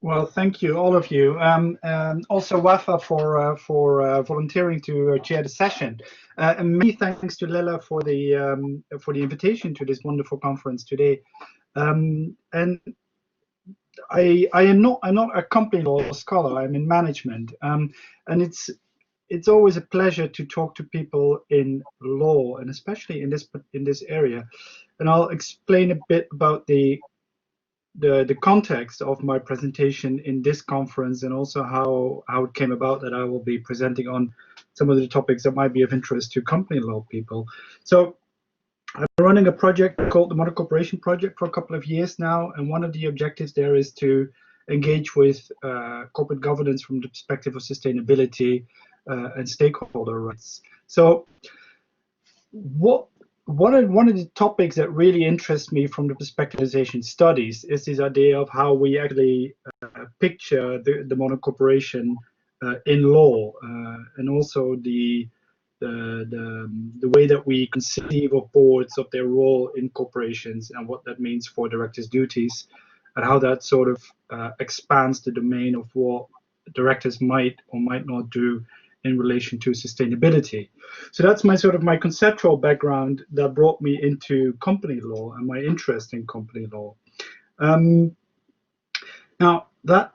Well, thank you, all of you. Also, Wafa for volunteering to chair the session. And many thanks to Lela for the invitation to this wonderful conference today. And I'm not a company law scholar. I'm in management, and it's always a pleasure to talk to people in law, and especially in this area. And I'll explain a bit about the context of my presentation in this conference, and also how it came about that I will be presenting on some of the topics that might be of interest to company law people. So I've been running a project called the Modern Corporation Project for a couple of years now, and one of the objectives there is to engage with corporate governance from the perspective of sustainability and stakeholder rights. So one of the topics that really interests me from the perspective of organization studies is this idea of how we actually picture the modern corporation in law, and also the way that we conceive of boards, of their role in corporations, and what that means for directors' duties, and how that sort of expands the domain of what directors might or might not do in relation to sustainability. So that's my conceptual background that brought me into company law and my interest in company law. Now that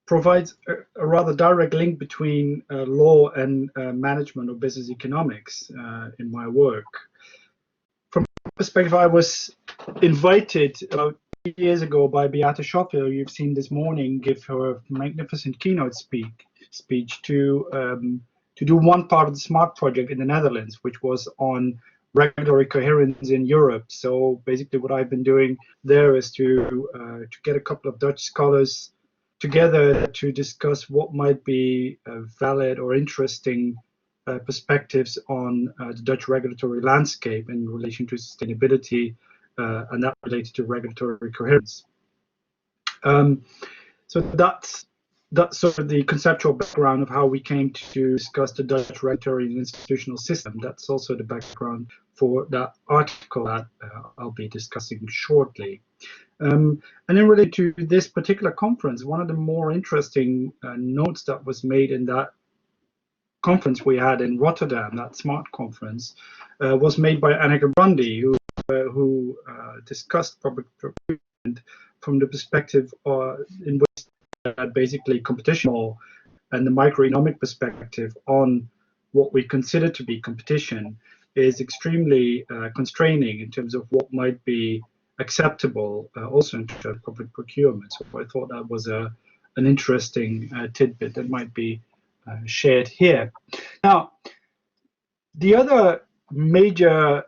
provides a rather direct link between law and management or business economics in my work. From my perspective, I was invited about 2 years ago by Beate Schoffel, you've seen this morning, give her magnificent keynote speech to do one part of the SMART project in the Netherlands, which was on regulatory coherence in Europe. So basically what I've been doing there is to get a couple of Dutch scholars together to discuss what might be valid or interesting perspectives on the Dutch regulatory landscape in relation to sustainability, and that related to regulatory coherence. So that's sort of the conceptual background of how we came to discuss the Dutch regulatory and institutional system. That's also the background for that article that I'll be discussing shortly. And then related to this particular conference, one of the more interesting notes that was made in that conference we had in Rotterdam, that SMART conference, was made by Anneke Brandy, who discussed public procurement from the perspective in which basically competition law and the microeconomic perspective on what we consider to be competition is extremely constraining in terms of what might be acceptable, also in terms of public procurement. So I thought that was an interesting tidbit that might be shared here. Now, the other major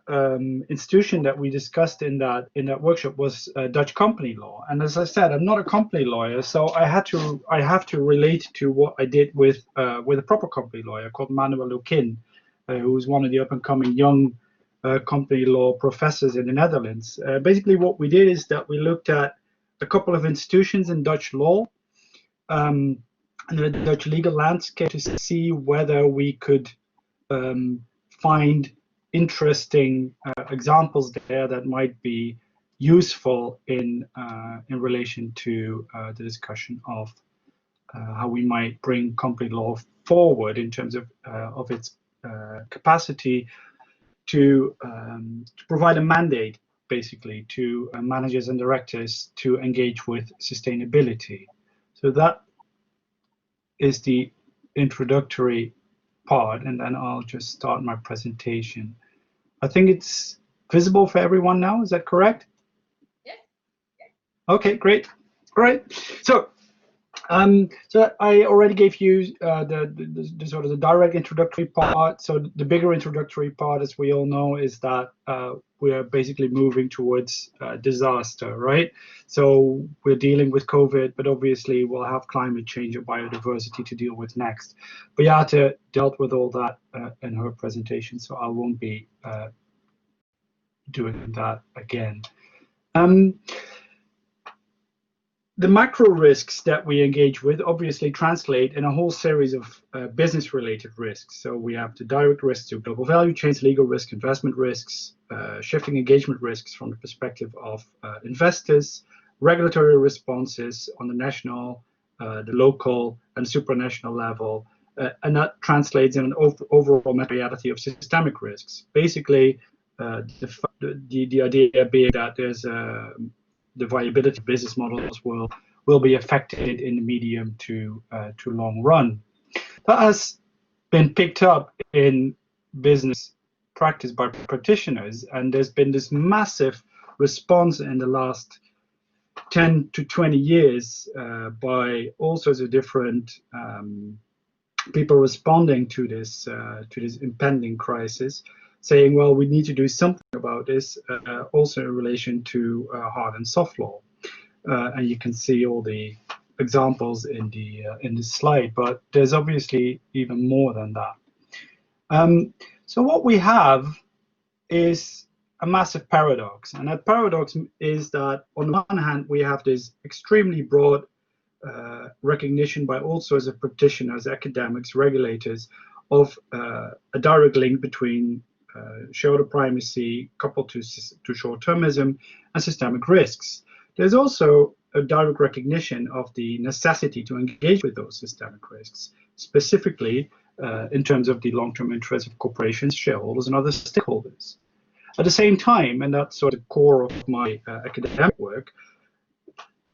institution that we discussed in that workshop was Dutch company law. And as I said, I'm not a company lawyer, so I have to relate to what I did with a proper company lawyer called Manuel Lukin, who is one of the up-and-coming young company law professors in the Netherlands. Basically, what we did is that we looked at a couple of institutions in Dutch law and the Dutch legal landscape to see whether we could find interesting examples there that might be useful in relation to the discussion of how we might bring company law forward in terms of its capacity to provide a mandate, basically, to managers and directors to engage with sustainability. So that is the introductory part, and then I'll just start my presentation. I think it's visible for everyone now, is that correct? Yes. Okay, great. So I already gave you the sort of the direct introductory part. So the bigger introductory part, as we all know, is that we are basically moving towards disaster, right? So we're dealing with COVID, but obviously we'll have climate change or biodiversity to deal with next. Beate dealt with all that in her presentation, so I won't be doing that again. The macro risks that we engage with obviously translate in a whole series of business-related risks. So we have the direct risks to global value chains, legal risk, investment risks, shifting engagement risks from the perspective of investors, regulatory responses on the national, the local, and supranational level, and that translates in an overall materiality of systemic risks. Basically, the idea being that there's the viability of business models will be affected in the medium to long run. That has been picked up in business practice by practitioners, and there's been this massive response in the last 10 to 20 years by all sorts of different people responding to this impending crisis, saying, well, we need to do something about this, also in relation to hard and soft law. And you can see all the examples in the slide, but there's obviously even more than that. So what we have is a massive paradox, and that paradox is that on the one hand we have this extremely broad recognition by all sorts of practitioners, academics, regulators of a direct link between shareholder primacy coupled to short-termism and systemic risks. There's also a direct recognition of the necessity to engage with those systemic risks, specifically in terms of the long-term interests of corporations, shareholders, and other stakeholders. At the same time, and that's sort of the core of my academic work,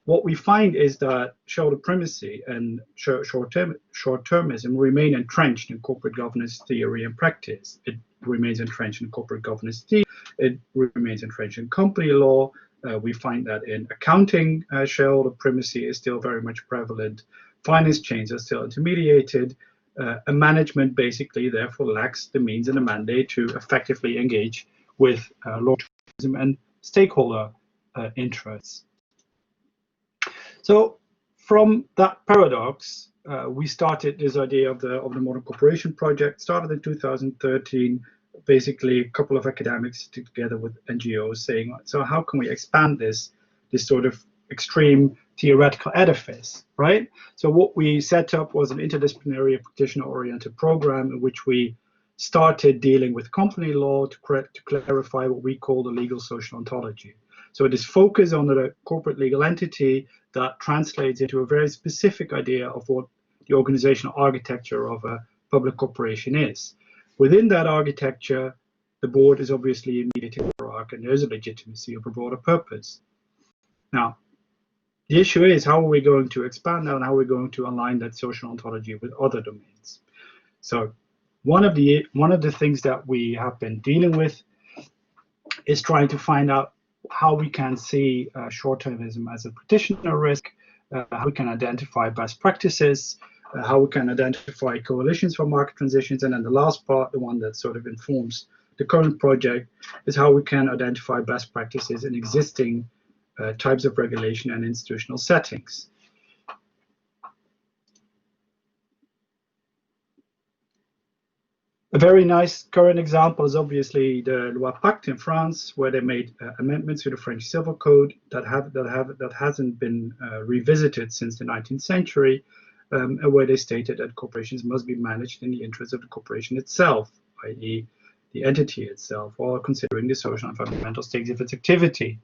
what we find is that shareholder primacy and short-termism remain entrenched in corporate governance theory and practice. It remains entrenched in corporate governance theory. It remains entrenched in company law. We find that in accounting, shareholder primacy is still very much prevalent. Finance chains are still intermediated. And management basically therefore lacks the means and the mandate to effectively engage with long-termism and stakeholder interests. So from that paradox, we started this idea of the Modern Corporation Project, started in 2013, basically a couple of academics together with NGOs saying, so how can we expand this sort of extreme theoretical edifice, right? So what we set up was an interdisciplinary practitioner-oriented program in which we started dealing with company law to clarify what we call the legal social ontology. So it is focused on the corporate legal entity that translates into a very specific idea of what the organizational architecture of a public corporation is. Within that architecture, the board is obviously a mediating hierarchy, and there's a legitimacy of a broader purpose. Now, the issue is how are we going to expand that and how are we going to align that social ontology with other domains? So one of the things that we have been dealing with is trying to find out how we can see short-termism as a practitioner risk, how we can identify best practices, how we can identify coalitions for market transitions, and then the last part, the one that sort of informs the current project, is how we can identify best practices in existing types of regulation and institutional settings. A very nice current example is obviously the Loi Pacte in France, where they made amendments to the French Civil Code that hasn't been revisited since the 19th century, and where they stated that corporations must be managed in the interest of the corporation itself, i.e. the entity itself, while considering the social and environmental stakes of its activity.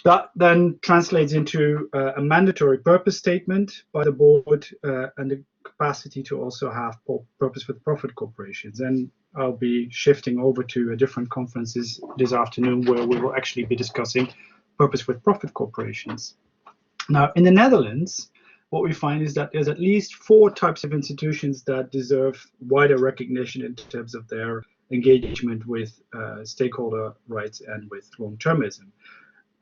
That then translates into a mandatory purpose statement by the board and the capacity to also have purpose with profit corporations. And I'll be shifting over to a different conferences this afternoon where we will actually be discussing purpose with profit corporations. Now, in the Netherlands, what we find is that there's at least 4 types of institutions that deserve wider recognition in terms of their engagement with stakeholder rights and with long-termism.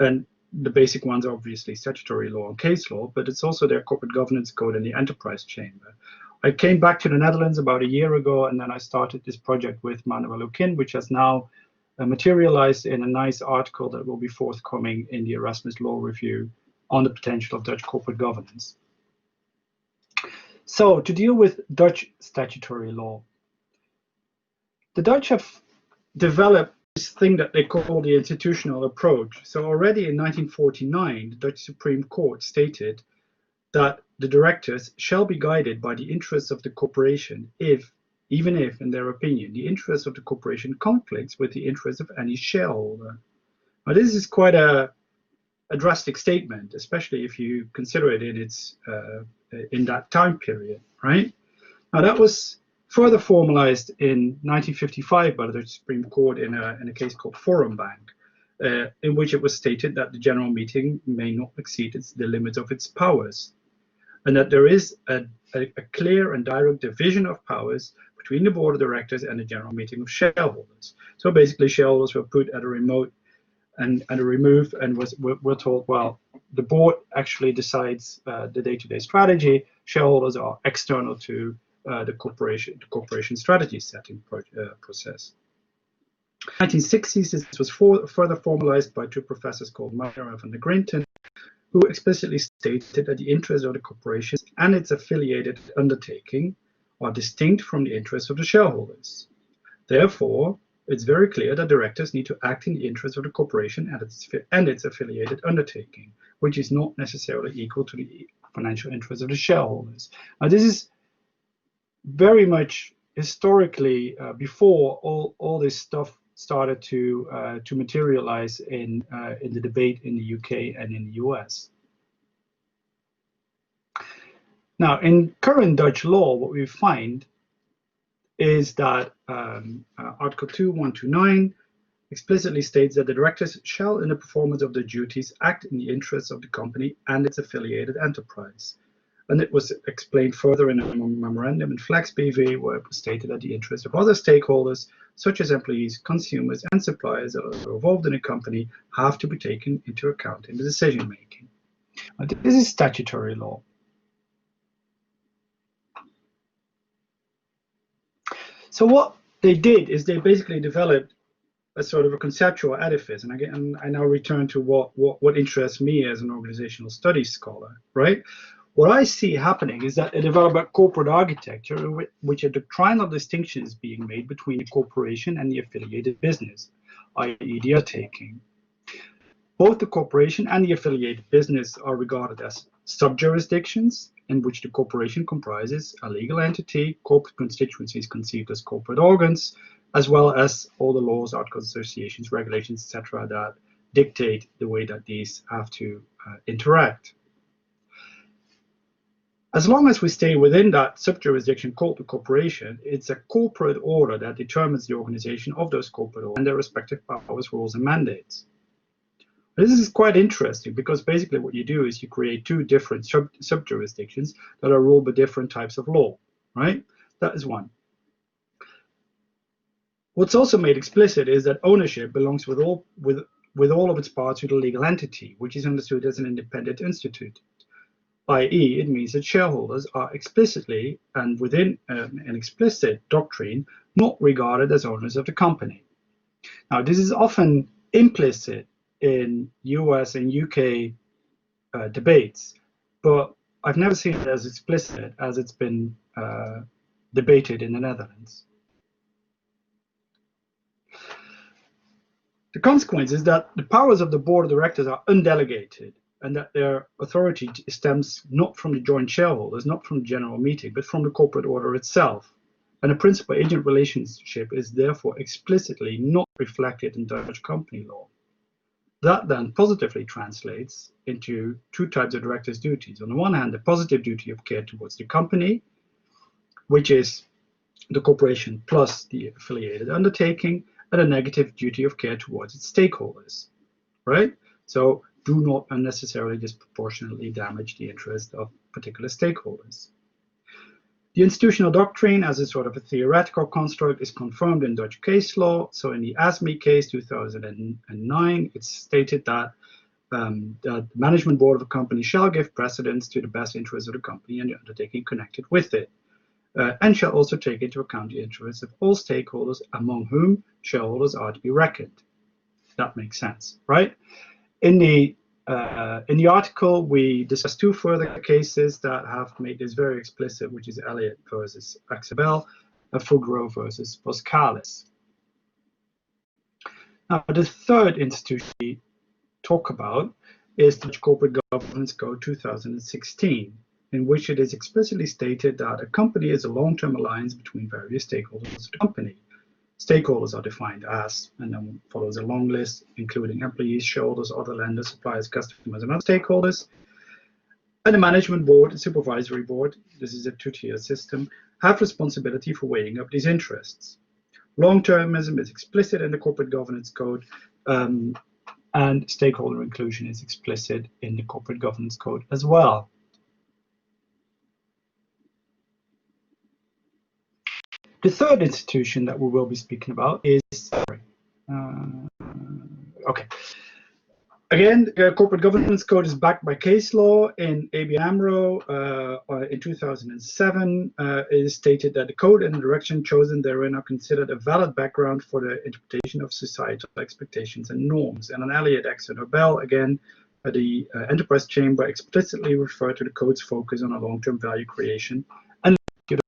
And the basic ones are obviously statutory law and case law, but it's also their corporate governance code and the enterprise chamber. I came back to the Netherlands about a year ago, and then I started this project with Manuel Okin, which has now materialized in a nice article that will be forthcoming in the Erasmus Law Review on the potential of Dutch corporate governance. So to deal with Dutch statutory law, the Dutch have developed this thing that they call the institutional approach. So already in 1949, the Dutch Supreme Court stated that the directors shall be guided by the interests of the corporation even if, in their opinion, the interest of the corporation conflicts with the interest of any shareholder. Now, this is quite a a drastic statement, especially if you consider it in that time period, right? Now that was further formalized in 1955 by the Supreme Court in a case called Forum Bank, in which it was stated that the general meeting may not exceed the limits of its powers, and that there is a clear and direct division of powers between the board of directors and the general meeting of shareholders. So basically, shareholders were put at a remote and removed, and were told, well, the board actually decides the day-to-day strategy. Shareholders are external to the corporation strategy setting process. In the 1960s, this was further formalized by two professors called Meyer and van der Grinten, who explicitly stated that the interests of the corporation and its affiliated undertaking are distinct from the interests of the shareholders. Therefore, it's very clear that directors need to act in the interest of the corporation and its affiliated undertaking, which is not necessarily equal to the financial interests of the shareholders. Now, this is very much historically before all this stuff started to materialize in the debate in the UK and in the US. Now, in current Dutch law, what we find is that Article 2129 explicitly states that the directors shall, in the performance of their duties, act in the interests of the company and its affiliated enterprise. And it was explained further in a memorandum in Flex BV, where it was stated that the interests of other stakeholders, such as employees, consumers, and suppliers that are involved in a company, have to be taken into account in the decision making. This is statutory law. So what they did is they basically developed a sort of a conceptual edifice, and again, I now return to what interests me as an organizational studies scholar, right? What I see happening is that they develop a corporate architecture in which a doctrinal distinction is being made between the corporation and the affiliated business, i.e. the undertaking. Both the corporation and the affiliated business are regarded as sub-jurisdictions, in which the corporation comprises a legal entity, corporate constituencies conceived as corporate organs, as well as all the laws, articles, associations, regulations, etc., that dictate the way that these have to interact. As long as we stay within that sub-jurisdiction called the corporation, it's a corporate order that determines the organization of those corporate orders and their respective powers, rules, and mandates. This is quite interesting because basically what you do is you create two different sub-jurisdictions that are ruled by different types of law, right? That is one. What's also made explicit is that ownership belongs with all of its parts to the legal entity, which is understood as an independent institute. I.e., it means that shareholders are explicitly and within an explicit doctrine not regarded as owners of the company. Now, this is often implicit in US and UK debates, but I've never seen it as explicit as it's been debated in the Netherlands. The consequence is that the powers of the board of directors are undelegated, and that their authority stems not from the joint shareholders, not from the general meeting, but from the corporate order itself. And the principal-agent relationship is therefore explicitly not reflected in Dutch company law. That then positively translates into two types of directors' duties. On the one hand, the positive duty of care towards the company, which is the corporation plus the affiliated undertaking, and a negative duty of care towards its stakeholders, right? So do not unnecessarily disproportionately damage the interest of particular stakeholders. The institutional doctrine, as a sort of a theoretical construct, is confirmed in Dutch case law. So in the ASME case 2009, it's stated that the management board of a company shall give precedence to the best interests of the company and the undertaking connected with it, and shall also take into account the interests of all stakeholders, among whom shareholders are to be reckoned. That makes sense, right? In the article, we discuss two further cases that have made this very explicit, which is Elliott versus Axabel, and Fugro versus Boscalis. Now, the third institution we talk about is the Corporate Governance Code 2016, in which it is explicitly stated that a company is a long-term alliance between various stakeholders of the company. Stakeholders are defined as, and then follows a long list, including employees, shareholders, other lenders, suppliers, customers, and other stakeholders. And the management board and supervisory board, this is a two-tier system, have responsibility for weighing up these interests. Long-termism is explicit in the corporate governance code, and stakeholder inclusion is explicit in the corporate governance code as well. The third institution that we will be speaking about is, Again, the corporate governance code is backed by case law. In ABN AMRO in 2007, it is stated that the code and the direction chosen therein are considered a valid background for the interpretation of societal expectations and norms. And on Elliott, X, and Nobel, again, the Enterprise Chamber explicitly referred to the code's focus on a long-term value creation and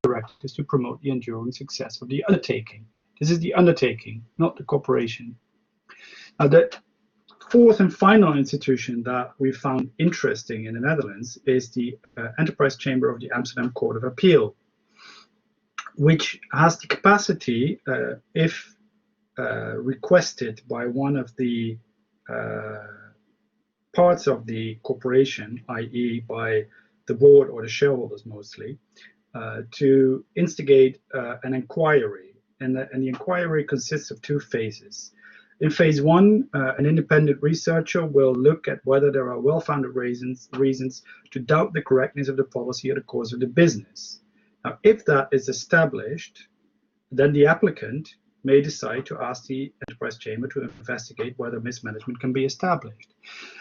directives to promote the enduring success of the undertaking. This is the undertaking, not the corporation. Now, the fourth and final institution that we found interesting in the Netherlands is the Enterprise Chamber of the Amsterdam Court of Appeal, which has the capacity, if requested by one of the parts of the corporation, i.e. by the board or the shareholders mostly, to instigate an inquiry. And the inquiry consists of two phases. In phase one, an independent researcher will look at whether there are well-founded reasons to doubt the correctness of the policy or the course of the business. Now, if that is established, then the applicant may decide to ask the Enterprise Chamber to investigate whether mismanagement can be established.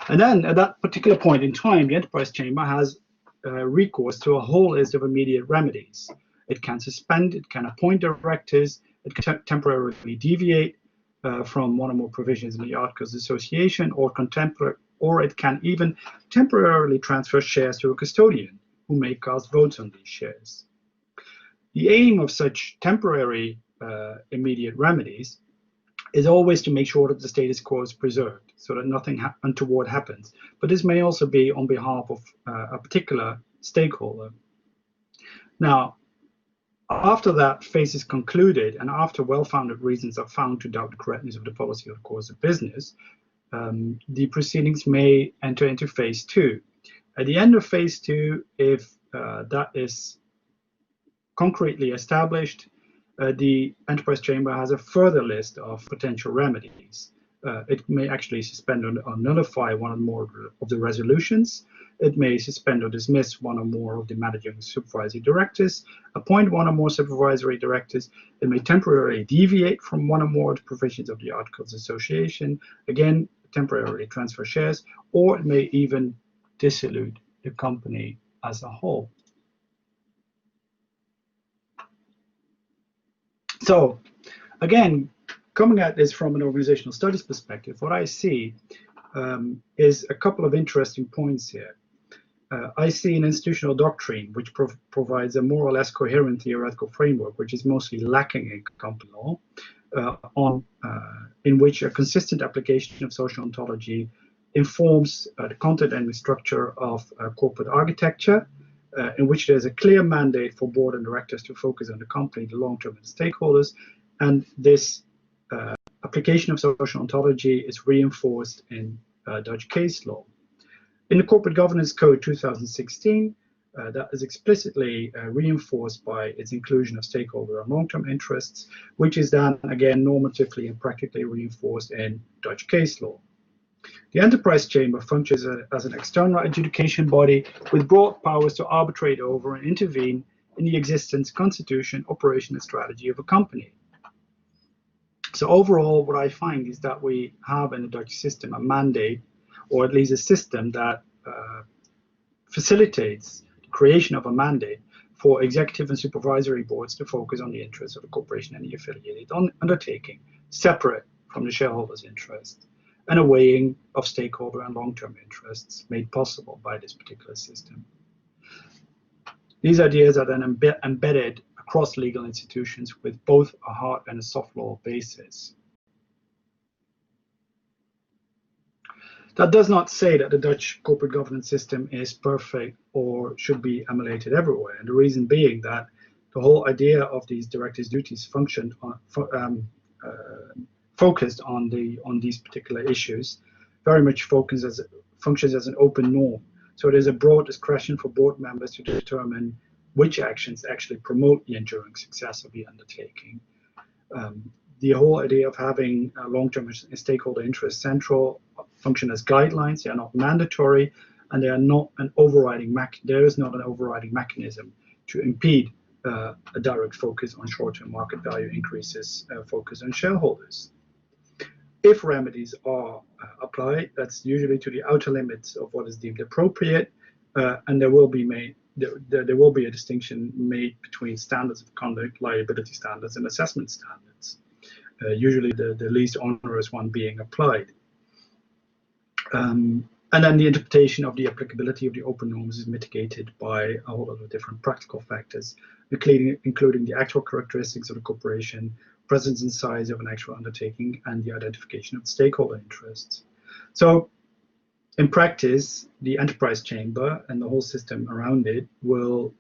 And then at that particular point in time, the Enterprise Chamber has recourse to a whole list of immediate remedies. It can suspend, it can appoint directors, it can temporarily deviate from one or more provisions in the Articles of Association, or it can even temporarily transfer shares to a custodian who may cast votes on these shares. The aim of such temporary immediate remedies is always to make sure that the status quo is preserved, so that nothing untoward happens. But this may also be on behalf of a particular stakeholder. Now, after that phase is concluded, and after well-founded reasons are found to doubt the correctness of the policy or the course of business, the proceedings may enter into phase two. At the end of phase two, if that is concretely established, the Enterprise Chamber has a further list of potential remedies. It may actually suspend or nullify one or more of the resolutions. It may suspend or dismiss one or more of the managing supervisory directors, appoint one or more supervisory directors. It may temporarily deviate from one or more of the provisions of the Articles of Association, again, temporarily transfer shares, or it may even dissolute the company as a whole. So, again, coming at this from an organizational studies perspective, what I see is a couple of interesting points here. I see an institutional doctrine which provides a more or less coherent theoretical framework, which is mostly lacking in company law, in which a consistent application of social ontology informs the content and the structure of corporate architecture, in which there's a clear mandate for board and directors to focus on the company, the long-term, and stakeholders. And this application of social ontology is reinforced in Dutch case law. In the Corporate Governance Code 2016, that is explicitly reinforced by its inclusion of stakeholder and long-term interests, which is then again normatively and practically reinforced in Dutch case law. The Enterprise Chamber functions as an external adjudication body with broad powers to arbitrate over and intervene in the existence, constitution, operation, and strategy of a company. So overall, what I find is that we have in the Dutch system a mandate, or at least a system that facilitates the creation of a mandate for executive and supervisory boards to focus on the interests of the corporation and the affiliated undertaking, separate from the shareholders' interest, and a weighing of stakeholder and long-term interests made possible by this particular system. These ideas are then embedded across legal institutions with both a hard and a soft law basis. That does not say that the Dutch corporate governance system is perfect or should be emulated everywhere. And the reason being that the whole idea of these directors' duties functioned focused on these particular issues, very much functions as an open norm. So there's a broad discretion for board members to determine which actions actually promote the enduring success of the undertaking. The whole idea of having long-term stakeholder interests central function as guidelines. They are not mandatory, and they are not an overriding there is not an overriding mechanism to impede a direct focus on short-term market value increases, focus on shareholders. If remedies are applied, that's usually to the outer limits of what is deemed appropriate, and there will be a distinction made between standards of conduct, liability standards, and assessment standards. Usually the least onerous one being applied. And then the interpretation of the applicability of the open norms is mitigated by a whole lot of different practical factors, including the actual characteristics of the corporation, presence and size of an actual undertaking, and the identification of stakeholder interests. So in practice, the enterprise chamber and the whole system around it will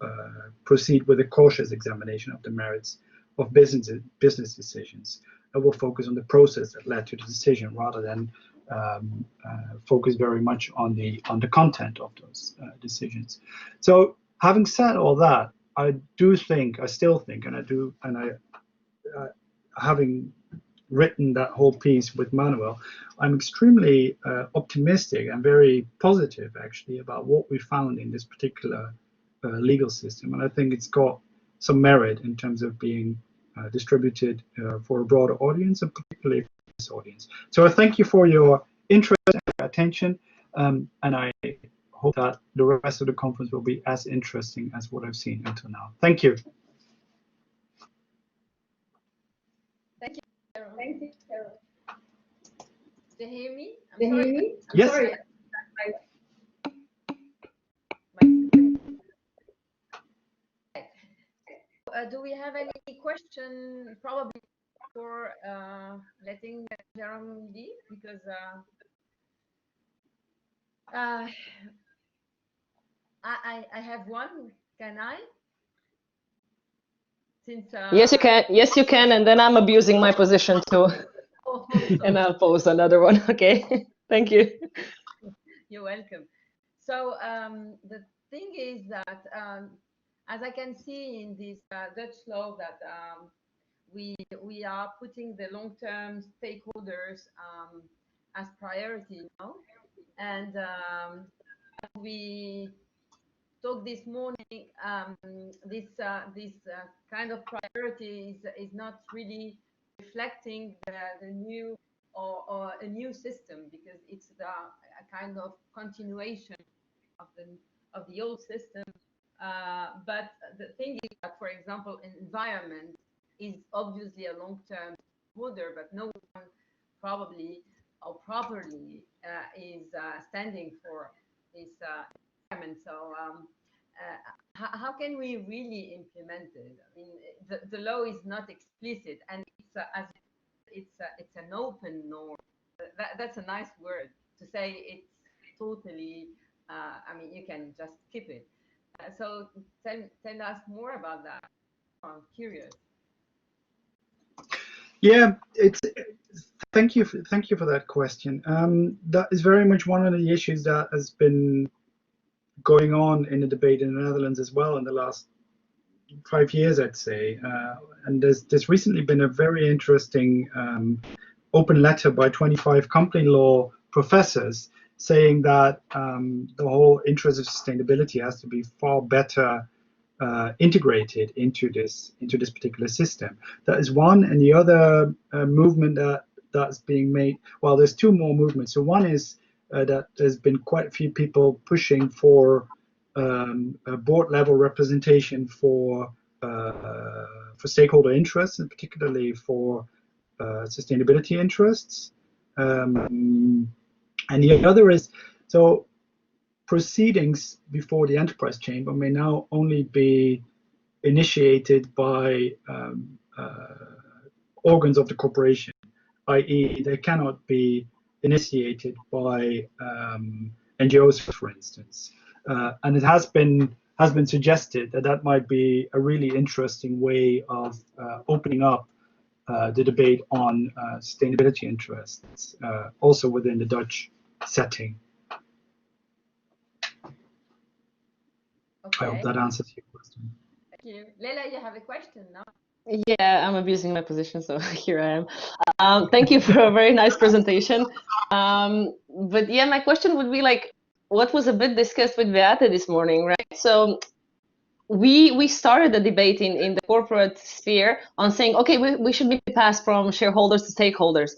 proceed with a cautious examination of the merits of business decisions. It will focus on the process that led to the decision rather than focus very much on the content of those decisions. So having said all that, I still think, having written that whole piece with Manuel, I'm extremely optimistic and very positive actually about what we found in this particular legal system, and I think it's got some merit in terms of being distributed for a broader audience, and particularly for this audience. So I thank you for your interest and attention, and I hope that the rest of the conference will be as interesting as what I've seen until now. Thank you. Thank you, Jeroen. Thank you, Jeroen. Do you hear me? Yes. Sorry. Do we have any question, probably, for letting Jeroen leave? Because I have one. Can I? Since yes, you can. Yes, you can. And then I'm abusing my position too, and I'll post another one. Okay. Thank you. You're welcome. So the thing is that, as I can see in this Dutch law, that we are putting the long-term stakeholders as priority now, and we talked this morning. This kind of priority is not really reflecting the new or a new system, because it's a kind of continuation of the old system. But the thing is that, for example, an environment is obviously a long-term holder, but no one probably or properly is standing for this environment. So how can we really implement it? I mean, the law is not explicit, and it's an open norm. That's a nice word to say. It's totally. I mean, you can just skip it. So tell us more about that. I'm curious. Yeah, thank you for that question. That is very much one of the issues that has been going on in the debate in the Netherlands as well in the last 5 years, I'd say. And there's recently been a very interesting open letter by 25 company law professors saying that the whole interest of sustainability has to be far better integrated into this particular system. That is one, and the other movement that's being made. Well, there's two more movements. So one is that there's been quite a few people pushing for a board level representation for stakeholder interests, and particularly for sustainability interests. And the other is, so proceedings before the enterprise chamber may now only be initiated by organs of the corporation, i.e. they cannot be initiated by NGOs, for instance. And it has been suggested that might be a really interesting way of opening up the debate on sustainability interests, also within the Dutch setting. Okay. I hope that answers your question. Thank you. Leila, you have a question now? Yeah, I'm abusing my position, so here I am. Thank you for a very nice presentation. But yeah, my question would be like, what was a bit discussed with Beate this morning, right? So we started a debate in the corporate sphere on saying, okay, we should maybe pass from shareholders to stakeholders.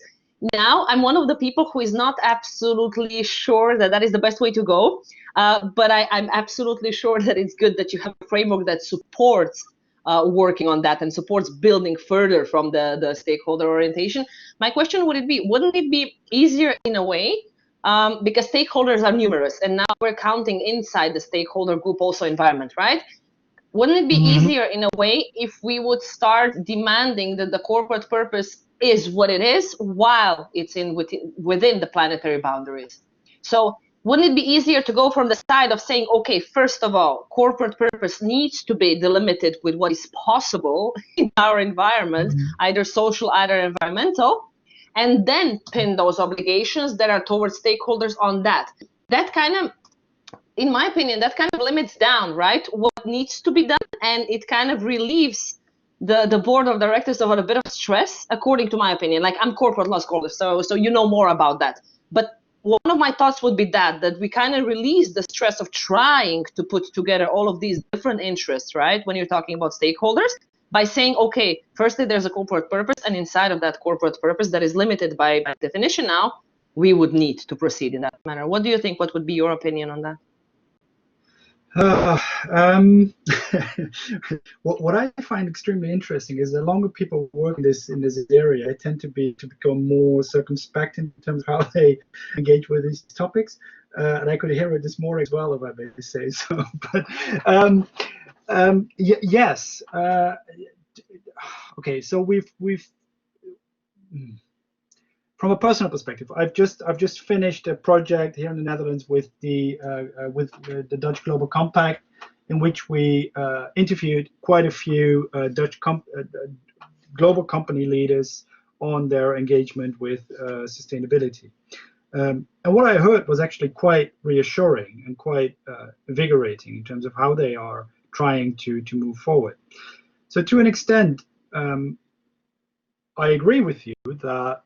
Now, I'm one of the people who is not absolutely sure that that is the best way to go, but I'm absolutely sure that it's good that you have a framework that supports working on that and supports building further from the stakeholder orientation. My question wouldn't it be easier in a way, because stakeholders are numerous, and now we're counting inside the stakeholder group also environment, right? Wouldn't it be easier in a way if we would start demanding that the corporate purpose is what it is while it's within the planetary boundaries? So wouldn't it be easier to go from the side of saying, okay, first of all, corporate purpose needs to be delimited with what is possible in our environment, either social, either environmental, and then pin those obligations that are towards stakeholders on that? That kind of, in my opinion, that kind of limits down, right, what needs to be done, and it kind of relieves the board of directors of a bit of stress, according to my opinion. Like, I'm corporate law scholar, so you know more about that. But one of my thoughts would be that we kind of release the stress of trying to put together all of these different interests, right, when you're talking about stakeholders, by saying, okay, firstly, there's a corporate purpose, and inside of that corporate purpose that is limited by definition now, we would need to proceed in that manner. What do you think? What would be your opinion on that? What I find extremely interesting is the longer people work in this area, they tend to become more circumspect in terms of how they engage with these topics. And I could hear it this morning as well, if I may say so. But yes. Okay, so we've from a personal perspective, I've just finished a project here in the Netherlands with the Dutch Global Compact, in which we interviewed quite a few Dutch global company leaders on their engagement with sustainability. And what I heard was actually quite reassuring and quite invigorating in terms of how they are trying to move forward. So to an extent, I agree with you that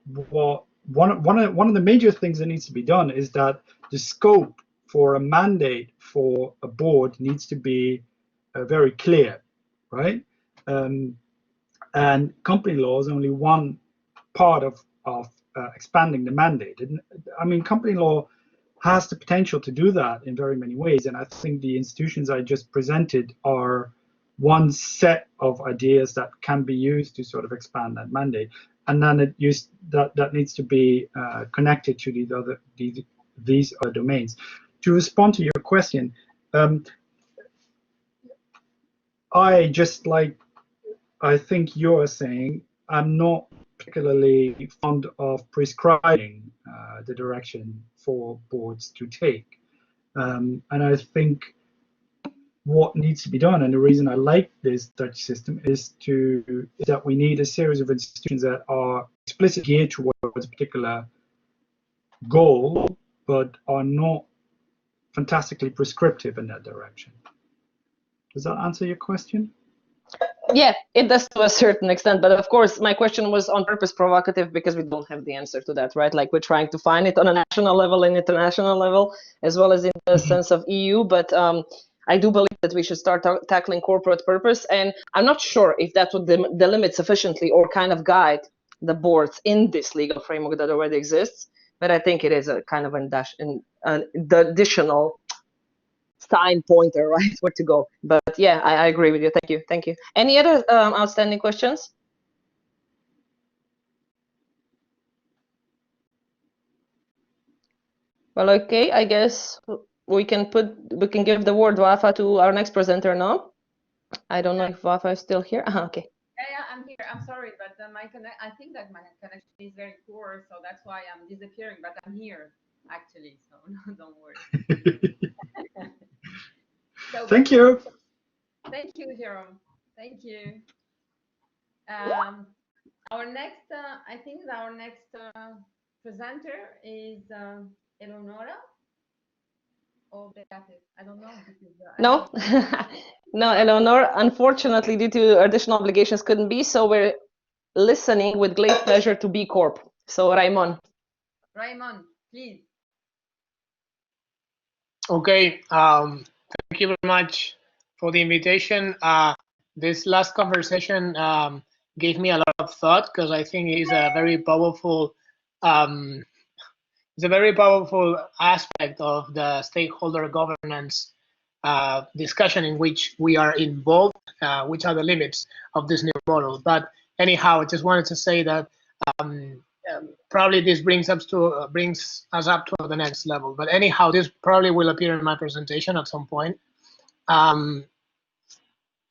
one of the major things that needs to be done is that the scope for a mandate for a board needs to be very clear, right? And company law is only one part of expanding the mandate. And, I mean, company law has the potential to do that in very many ways, and I think the institutions I just presented are one set of ideas that can be used to sort of expand that mandate, and then that needs to be connected to these other domains. To respond to your question, I think you're saying, I'm not particularly fond of prescribing the direction for boards to take, and I think what needs to be done, and the reason I like this Dutch system, is that we need a series of institutions that are explicitly geared towards a particular goal, but are not fantastically prescriptive in that direction. Does that answer your question? Yeah, it does to a certain extent, but of course my question was on purpose provocative because we don't have the answer to that, right? Like, we're trying to find it on a national level and international level, as well as in the sense of EU, but I do believe that we should start tackling corporate purpose, and I'm not sure if that would delimit sufficiently or kind of guide the boards in this legal framework that already exists, but I think it is a kind of the additional sign pointer, right, where to go. But yeah, I agree with you. Thank you. Any other outstanding questions? Well, okay, I guess we can give the word, Wafa, to our next presenter now. I don't know if Wafa is still here. Okay. Yeah, I'm here. I'm sorry, but I think that my connection is very poor, so that's why I'm disappearing. But I'm here actually, so no, don't worry. So, thank you. Thank you, Jeroen. Thank you. Our next, I think our next presenter is Eleonora or Beate. I don't know because No, no, Eleanor, unfortunately, due to additional obligations, couldn't be. So we're listening with great pleasure to BCorp. So Raimon. Raimon, please. Okay, thank you very much for the invitation. This last conversation gave me a lot of thought because I think it's a very powerful aspect of the stakeholder governance discussion in which we are involved, which are the limits of this new model. But anyhow, I just wanted to say that probably this brings us up to the next level. But anyhow, this probably will appear in my presentation at some point. I'm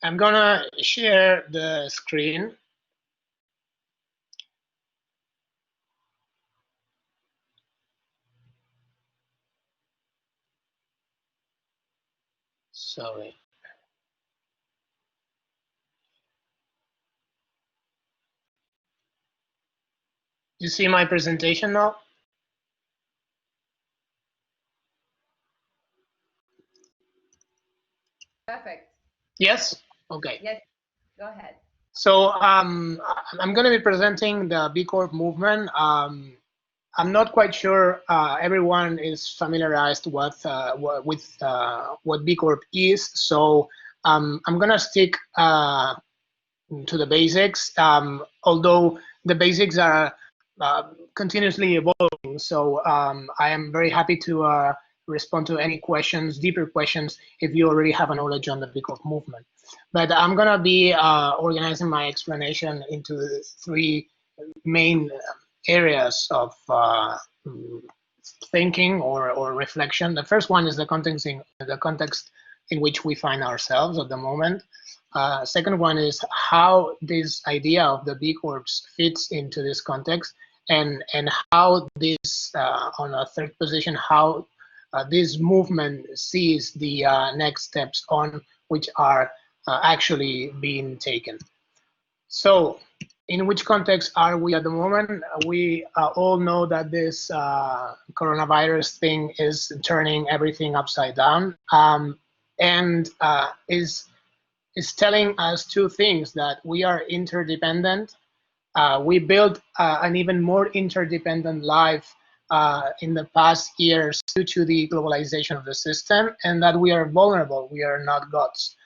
gonna share the screen. Sorry. You see my presentation now? Perfect. Yes? Okay. Yes, go ahead. So I'm going to be presenting the BCorp movement. I'm not quite sure everyone is familiarized with what BCorp is. So I'm going to stick to the basics, although the basics are continuously evolving. So I am very happy to respond to any questions, deeper questions, if you already have a knowledge on the BCorp movement. But I'm going to be organizing my explanation into three main areas of thinking or reflection. The first one is the context in which we find ourselves at the moment. Second one is how this idea of the B Corps fits into this context, and how this, on a third position, how this movement sees the next steps on which are actually being taken. So, in which context are we at the moment? We all know that this coronavirus thing is turning everything upside down, and is telling us two things: that we are interdependent. We built an even more interdependent life in the past years due to the globalization of the system, and that we are vulnerable. We are not gods.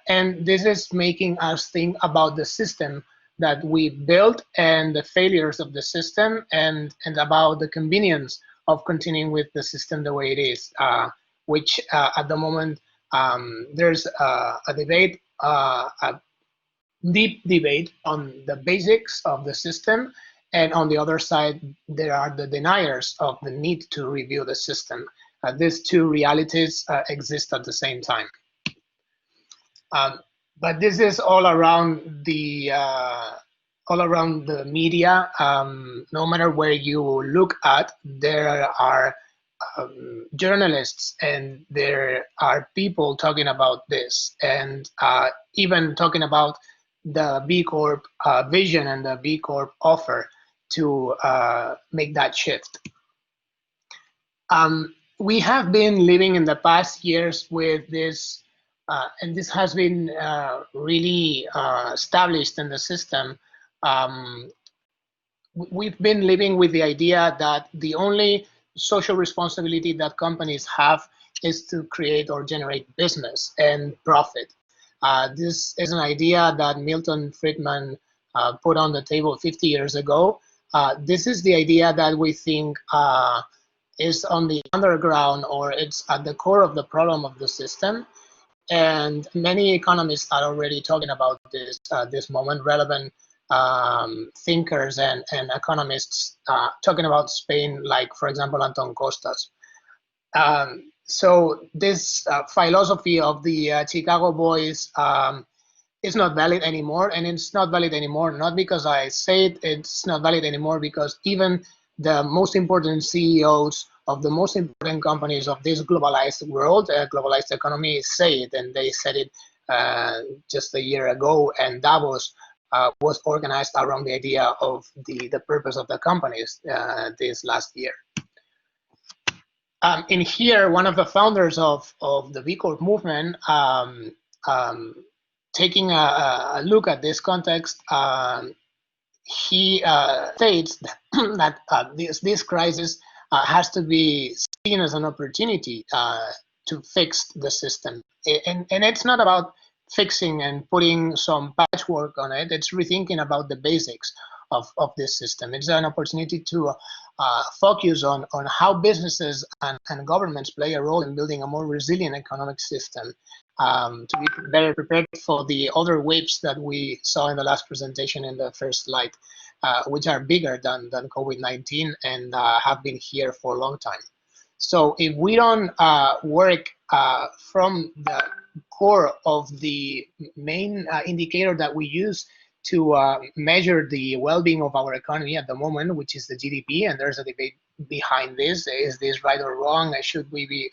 And this is making us think about the system that we built and the failures of the system, and about the convenience of continuing with the system the way it is, which at the moment there's a debate, a deep debate on the basics of the system, and on the other side there are the deniers of the need to review the system. These two realities exist at the same time. But this is all around the media. No matter where you look at, there are journalists and there are people talking about this, and even talking about the B Corp vision and the B Corp offer to make that shift. We have been living in the past years with this, and this has been really established in the system. We've been living with the idea that the only social responsibility that companies have is to create or generate business and profit. This is an idea that Milton Friedman put on the table 50 years ago. This is the idea that we think is on the underground, or it's at the core of the problem of the system. And many economists are already talking about this this moment. Relevant thinkers and economists talking about Spain, like, for example, Anton Costas. So this philosophy of the Chicago Boys is not valid anymore, and it's not valid anymore not because I say it. It's not valid anymore because even the most important CEOs of the most important companies of this globalized world, globalized economy, say it, and they said it just a year ago, and Davos was organized around the idea of the purpose of the companies this last year. In here, one of the founders of the BCorp movement, taking a look at this context, he states that this crisis has to be seen as an opportunity to fix the system. And it's not about fixing and putting some patchwork on it. It's rethinking about the basics of this system. It's an opportunity to focus on how businesses and governments play a role in building a more resilient economic system, to be better prepared for the other waves that we saw in the last presentation in the first slide, which are bigger than COVID-19 and have been here for a long time. So if we don't work from the core of the main indicator that we use to measure the well-being of our economy at the moment, which is the GDP, and there's a debate behind this: is this right or wrong? Should we be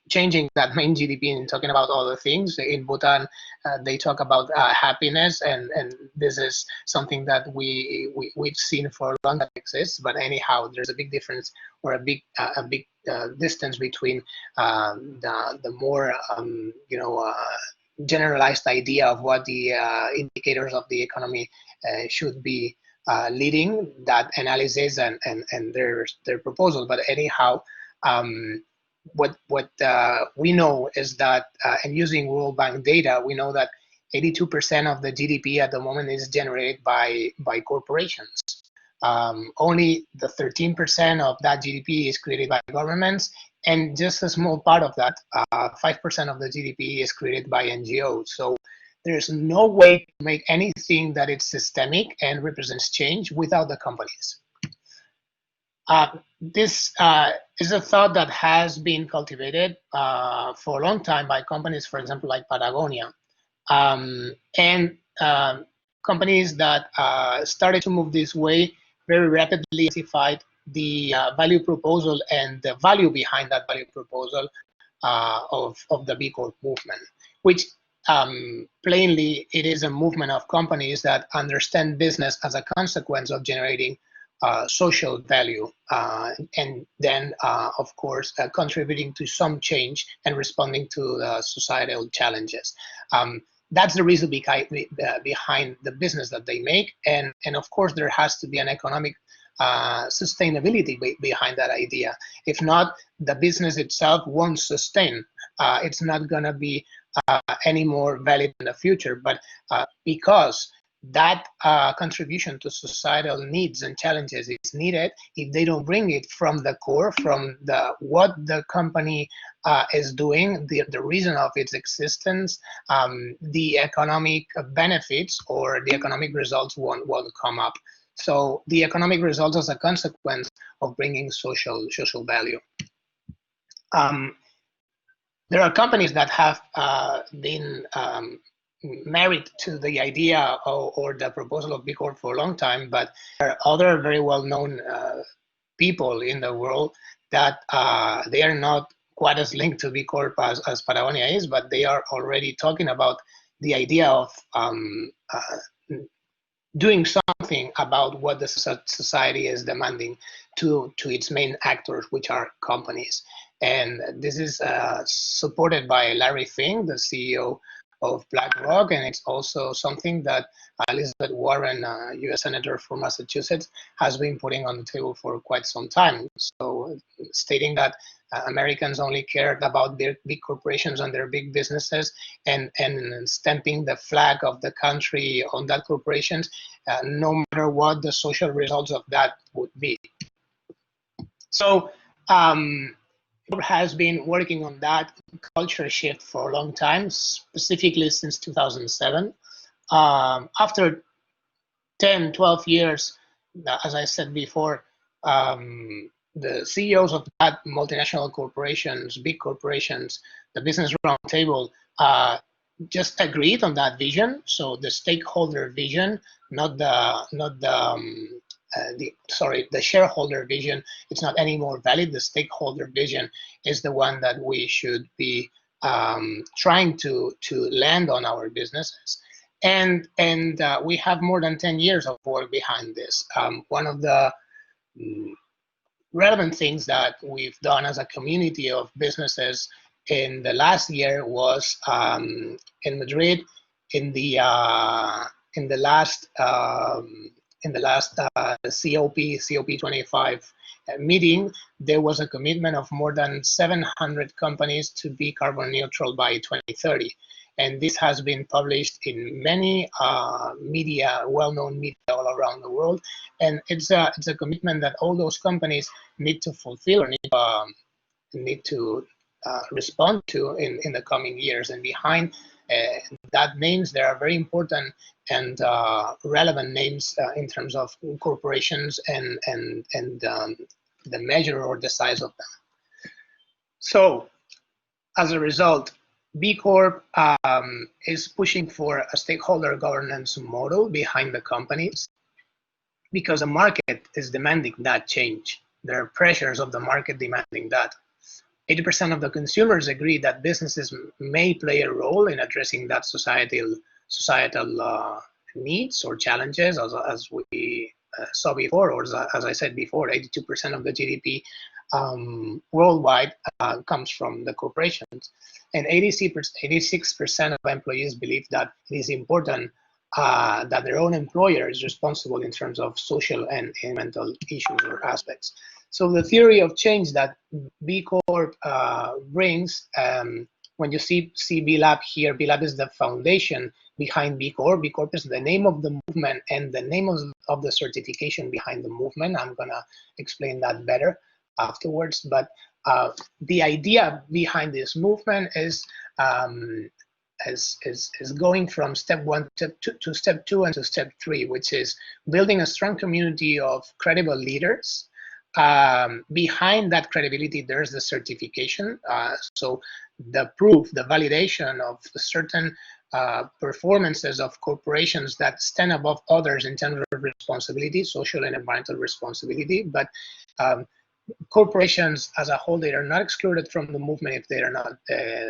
changing that main GDP and talking about other things? In Bhutan, they talk about happiness, and this is something that we've seen for a long time exists. But anyhow, there's a big difference, or a big distance between the more generalized idea of what the indicators of the economy should be leading that analysis and their proposal. But anyhow, what we know is that, and using World Bank data, we know that 82% of the GDP at the moment is generated by corporations. Only the 13% of that GDP is created by governments, and just a small part of that, 5% of the GDP, is created by NGOs. So there's no way to make anything that is systemic and represents change without the companies. This is a thought that has been cultivated for a long time by companies, for example, like Patagonia, and companies that started to move this way very rapidly identified the value proposal and the value behind that value proposal of the BCorp movement, which plainly it is a movement of companies that understand business as a consequence of generating social value, and then of course contributing to some change and responding to the societal challenges. That's the reason behind the business that they make, and of course there has to be an economic sustainability behind that idea. If not, the business itself won't sustain. It's not going to be any more valid in the future. But because that contribution to societal needs and challenges is needed, if they don't bring it from the core, from what the company is doing, the reason of its existence, the economic benefits or the economic results won't come up. So the economic results as a consequence of bringing social value. There are companies that have been married to the idea or the proposal of BCorp for a long time, but there are other very well-known people in the world that they are not quite as linked to BCorp as Patagonia is, but they are already talking about the idea of doing something about what the society is demanding to its main actors, which are companies. And this is supported by Larry Fink, the CEO of BlackRock, and it's also something that Elizabeth Warren, US Senator from Massachusetts, has been putting on the table for quite some time. So stating that Americans only cared about their big corporations and their big businesses, and stamping the flag of the country on that corporations, no matter what the social results of that would be. So has been working on that culture shift for a long time, specifically since 2007. After 10, 12 years, as I said before, the CEOs of that multinational corporations, big corporations, the Business Roundtable, just agreed on that vision. So the stakeholder vision, not the shareholder vision, it's not any more valid. The stakeholder vision is the one that we should be trying to land on our businesses. And we have more than 10 years of work behind this. One of the relevant things that we've done as a community of businesses in the last year was in Madrid in the last COP25 meeting. There was a commitment of more than 700 companies to be carbon neutral by 2030. And this has been published in many media, well-known media all around the world. And it's a commitment that all those companies need to fulfill or need to respond to in the coming years. And behind that names, there are very important and relevant names in terms of corporations and the measure or the size of them. So as a result, B Corp is pushing for a stakeholder governance model behind the companies because the market is demanding that change. There are pressures of the market demanding that. 80% of the consumers agree that businesses may play a role in addressing that societal needs or challenges, as we saw before, or as I said before, 82% of the GDP worldwide comes from the corporations. And 86% of employees believe that it is important that their own employer is responsible in terms of social and environmental issues or aspects. So the theory of change that B Corp brings, when you see B Lab here, B Lab is the foundation behind B Corp. B Corp is the name of the movement and the name of the certification behind the movement. I'm gonna explain that better afterwards, but the idea behind this movement is going from step 1 to step 2 and to step 3, which is building a strong community of credible leaders. Behind that credibility, there's the certification. So the proof, the validation of certain performances of corporations that stand above others in terms of responsibility, social and environmental responsibility. But corporations as a whole, they are not excluded from the movement if they are not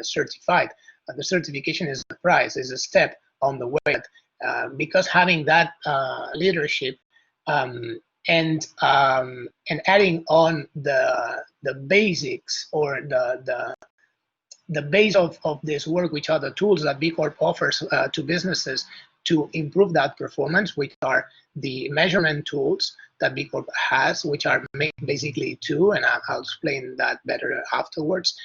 certified. The certification is a prize, is a step on the way. Because having that leadership and adding on the basics or the base of this work, which are the tools that B Corp offers to businesses to improve that performance, which are the measurement tools that B Corp has, which are basically two, and I'll explain that better afterwards.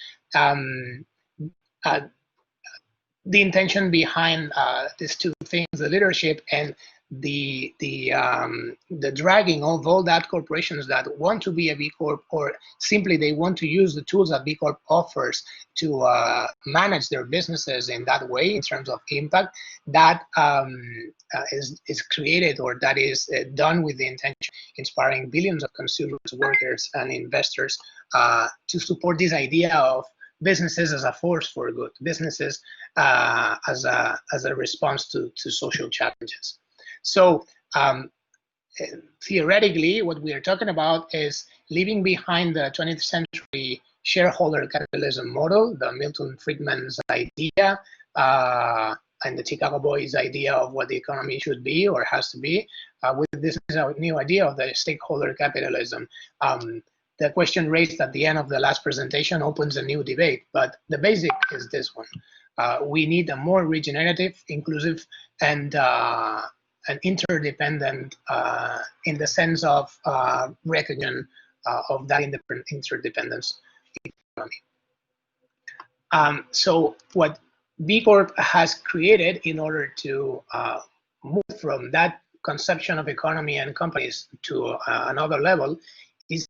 The intention behind these two things, the leadership and the dragging of all that corporations that want to be a B Corp, or simply they want to use the tools that B Corp offers to manage their businesses in that way in terms of impact, that is created, or that is done with the intention inspiring billions of consumers, workers, and investors to support this idea of businesses as a force for good, businesses as a response to social challenges. So theoretically, what we are talking about is leaving behind the 20th century shareholder capitalism model, the Milton Friedman's idea, and the Chicago Boys' idea of what the economy should be or has to be, with this new idea of the stakeholder capitalism. The question raised at the end of the last presentation opens a new debate, but the basic is this one. We need a more regenerative, inclusive, and interdependent in the sense of recognition of that interdependence economy. So what B Corp has created in order to move from that conception of economy and companies to another level is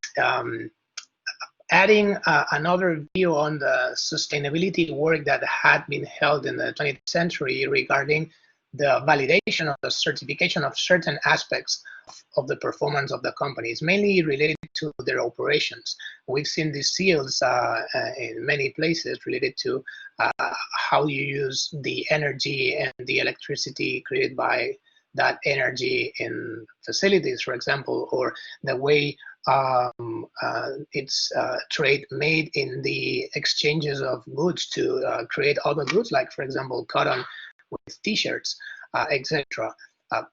adding another view on the sustainability work that had been held in the 20th century regarding the validation of the certification of certain aspects of the performance of the companies, mainly related to their operations. We've seen these seals in many places related to how you use the energy and the electricity created by that energy in facilities, for example, or the way it's trade made in the exchanges of goods to create other goods, like, for example, cotton with t-shirts, etc.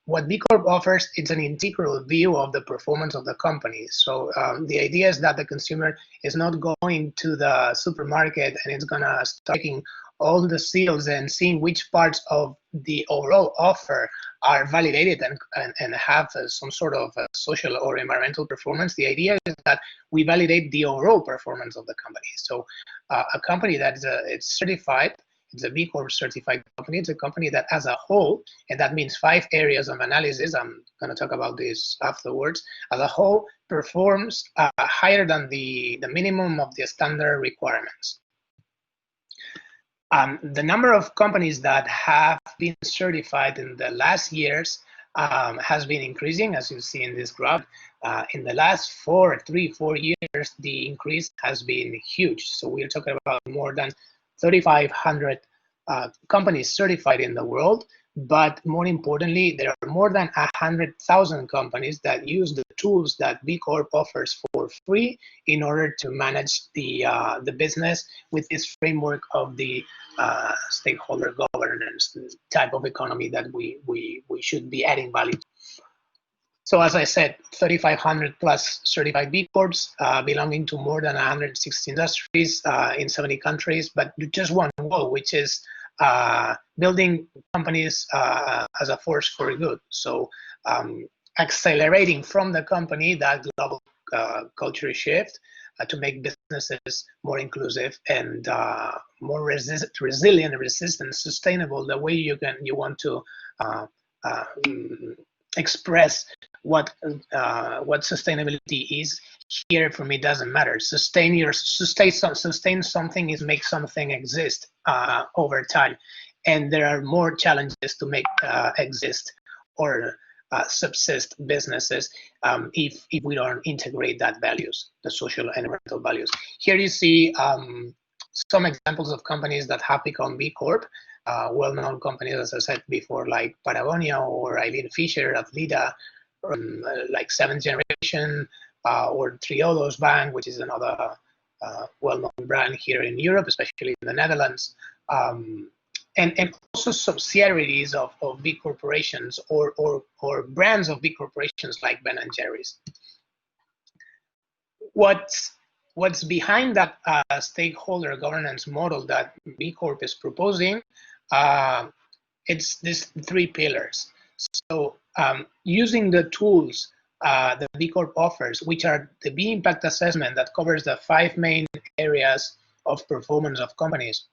What B Corp offers, it's an integral view of the performance of the company. So the idea is that the consumer is not going to the supermarket and it's gonna start taking all the seals and seeing which parts of the overall offer are validated and have some sort of social or environmental performance. The idea is that we validate the overall performance of the company. So a company that is it's certified, it's a B Corp certified company, it's a company that as a whole, and that means 5 areas of analysis, I'm going to talk about this afterwards, as a whole performs higher than the minimum of the standard requirements. The number of companies that have been certified in the last years has been increasing, as you see in this graph. In the last 4 years, the increase has been huge. So we're talking about more than 3,500 companies certified in the world. But more importantly, there are more than 100,000 companies that use the tools that B Corp offers for free in order to manage the business with this framework of the stakeholder governance type of economy that we should be adding value to. So as I said, 3,500 plus certified B Corps belonging to more than 160 industries in 70 countries, but just one goal, which is building companies as a force for good. So accelerating from the company that global culture shift to make businesses more inclusive and more resilient, resistant, sustainable. The way you want to express what sustainability is here, for me, doesn't matter. Sustain something is make something exist over time, and there are more challenges to make exist or subsist businesses if we don't integrate that values, the social and environmental values. Here you see some examples of companies that have become B Corp. Well-known companies, as I said before, like Patagonia or Eileen Fisher, Athleta, like Seventh Generation, or Triodos Bank, which is another well-known brand here in Europe, especially in the Netherlands, and also subsidiaries of big corporations or brands of big corporations like Ben and Jerry's. What's behind that stakeholder governance model that B Corp is proposing? It's these 3 pillars. So using the tools the B Corp offers, which are the B impact assessment that covers the 5 main areas of performance of companies.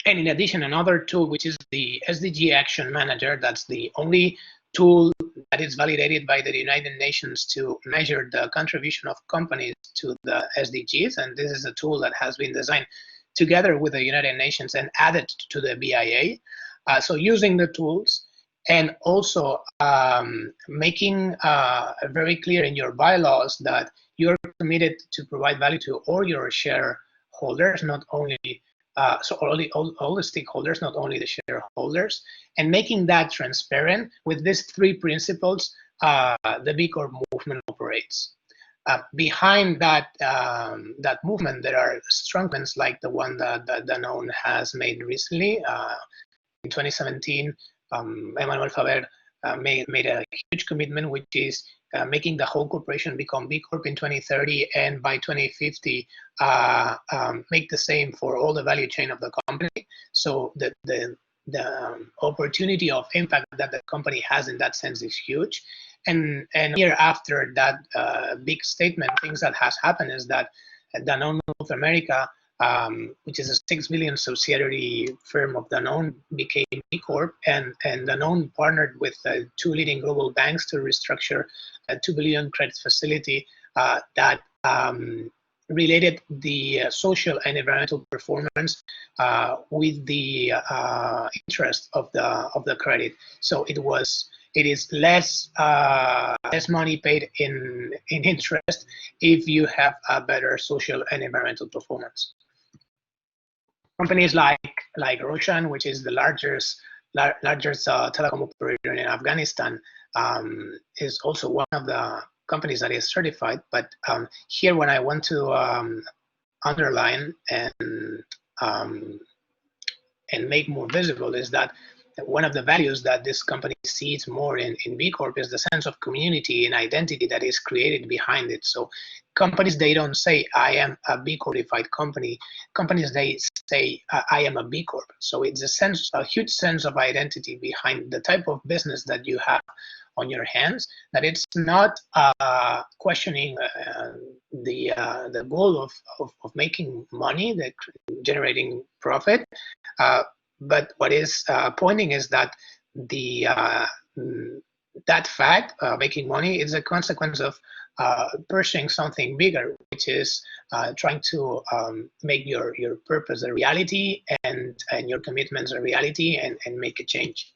And in addition, another tool, which is the SDG Action Manager, that's the only tool that is validated by the United Nations to measure the contribution of companies to the SDGs. And this is a tool that has been designed together with the United Nations and added to the BIA. So using the tools and also making very clear in your bylaws that you're committed to provide value to all your shareholders, not only so all the stakeholders, not only the shareholders, and making that transparent. With these 3 principles, the B Corp movement operates. Behind that movement, there are strong movements like the one that Danone has made recently. In 2017, Emmanuel Fabra made a huge commitment, which is making the whole corporation become B Corp in 2030, and by 2050 make the same for all the value chain of the company. So the opportunity of impact that the company has in that sense is huge. And here after that big statement, things that has happened is that Danone North America, which is a 6 billion subsidiary firm of Danone, became B Corp, and Danone partnered with 2 leading global banks to restructure a 2 billion credit facility that related the social and environmental performance with the interest of the credit. So it is less money paid in interest if you have a better social and environmental performance. Companies like Roshan, which is the largest telecom operator in Afghanistan, is also one of the companies that is certified. But here, what I want to underline and make more visible is that one of the values that this company sees more in B Corp is the sense of community and identity that is created behind it. So companies, they don't say, I am a B Corpified company. Companies, they say, I am a B Corp. So it's a huge sense of identity behind the type of business that you have on your hands, that it's not questioning the goal of making money, generating profit, but what is pointing is that that fact, making money, is a consequence of pursuing something bigger, which is trying to make your purpose a reality and your commitments a reality, and make a change.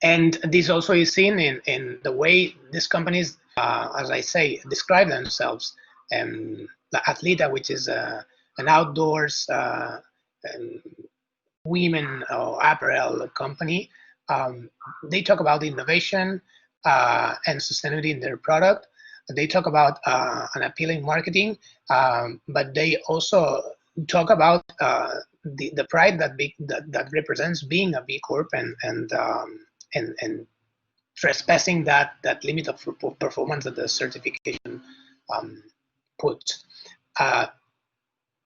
And this also is seen in the way these companies, as I say, describe themselves. La Atleta, which is an outdoors women apparel company, they talk about innovation and sustainability in their product. They talk about an appealing marketing, but they also talk about the pride that represents being a B Corp and trespassing that limit of performance that the certification puts.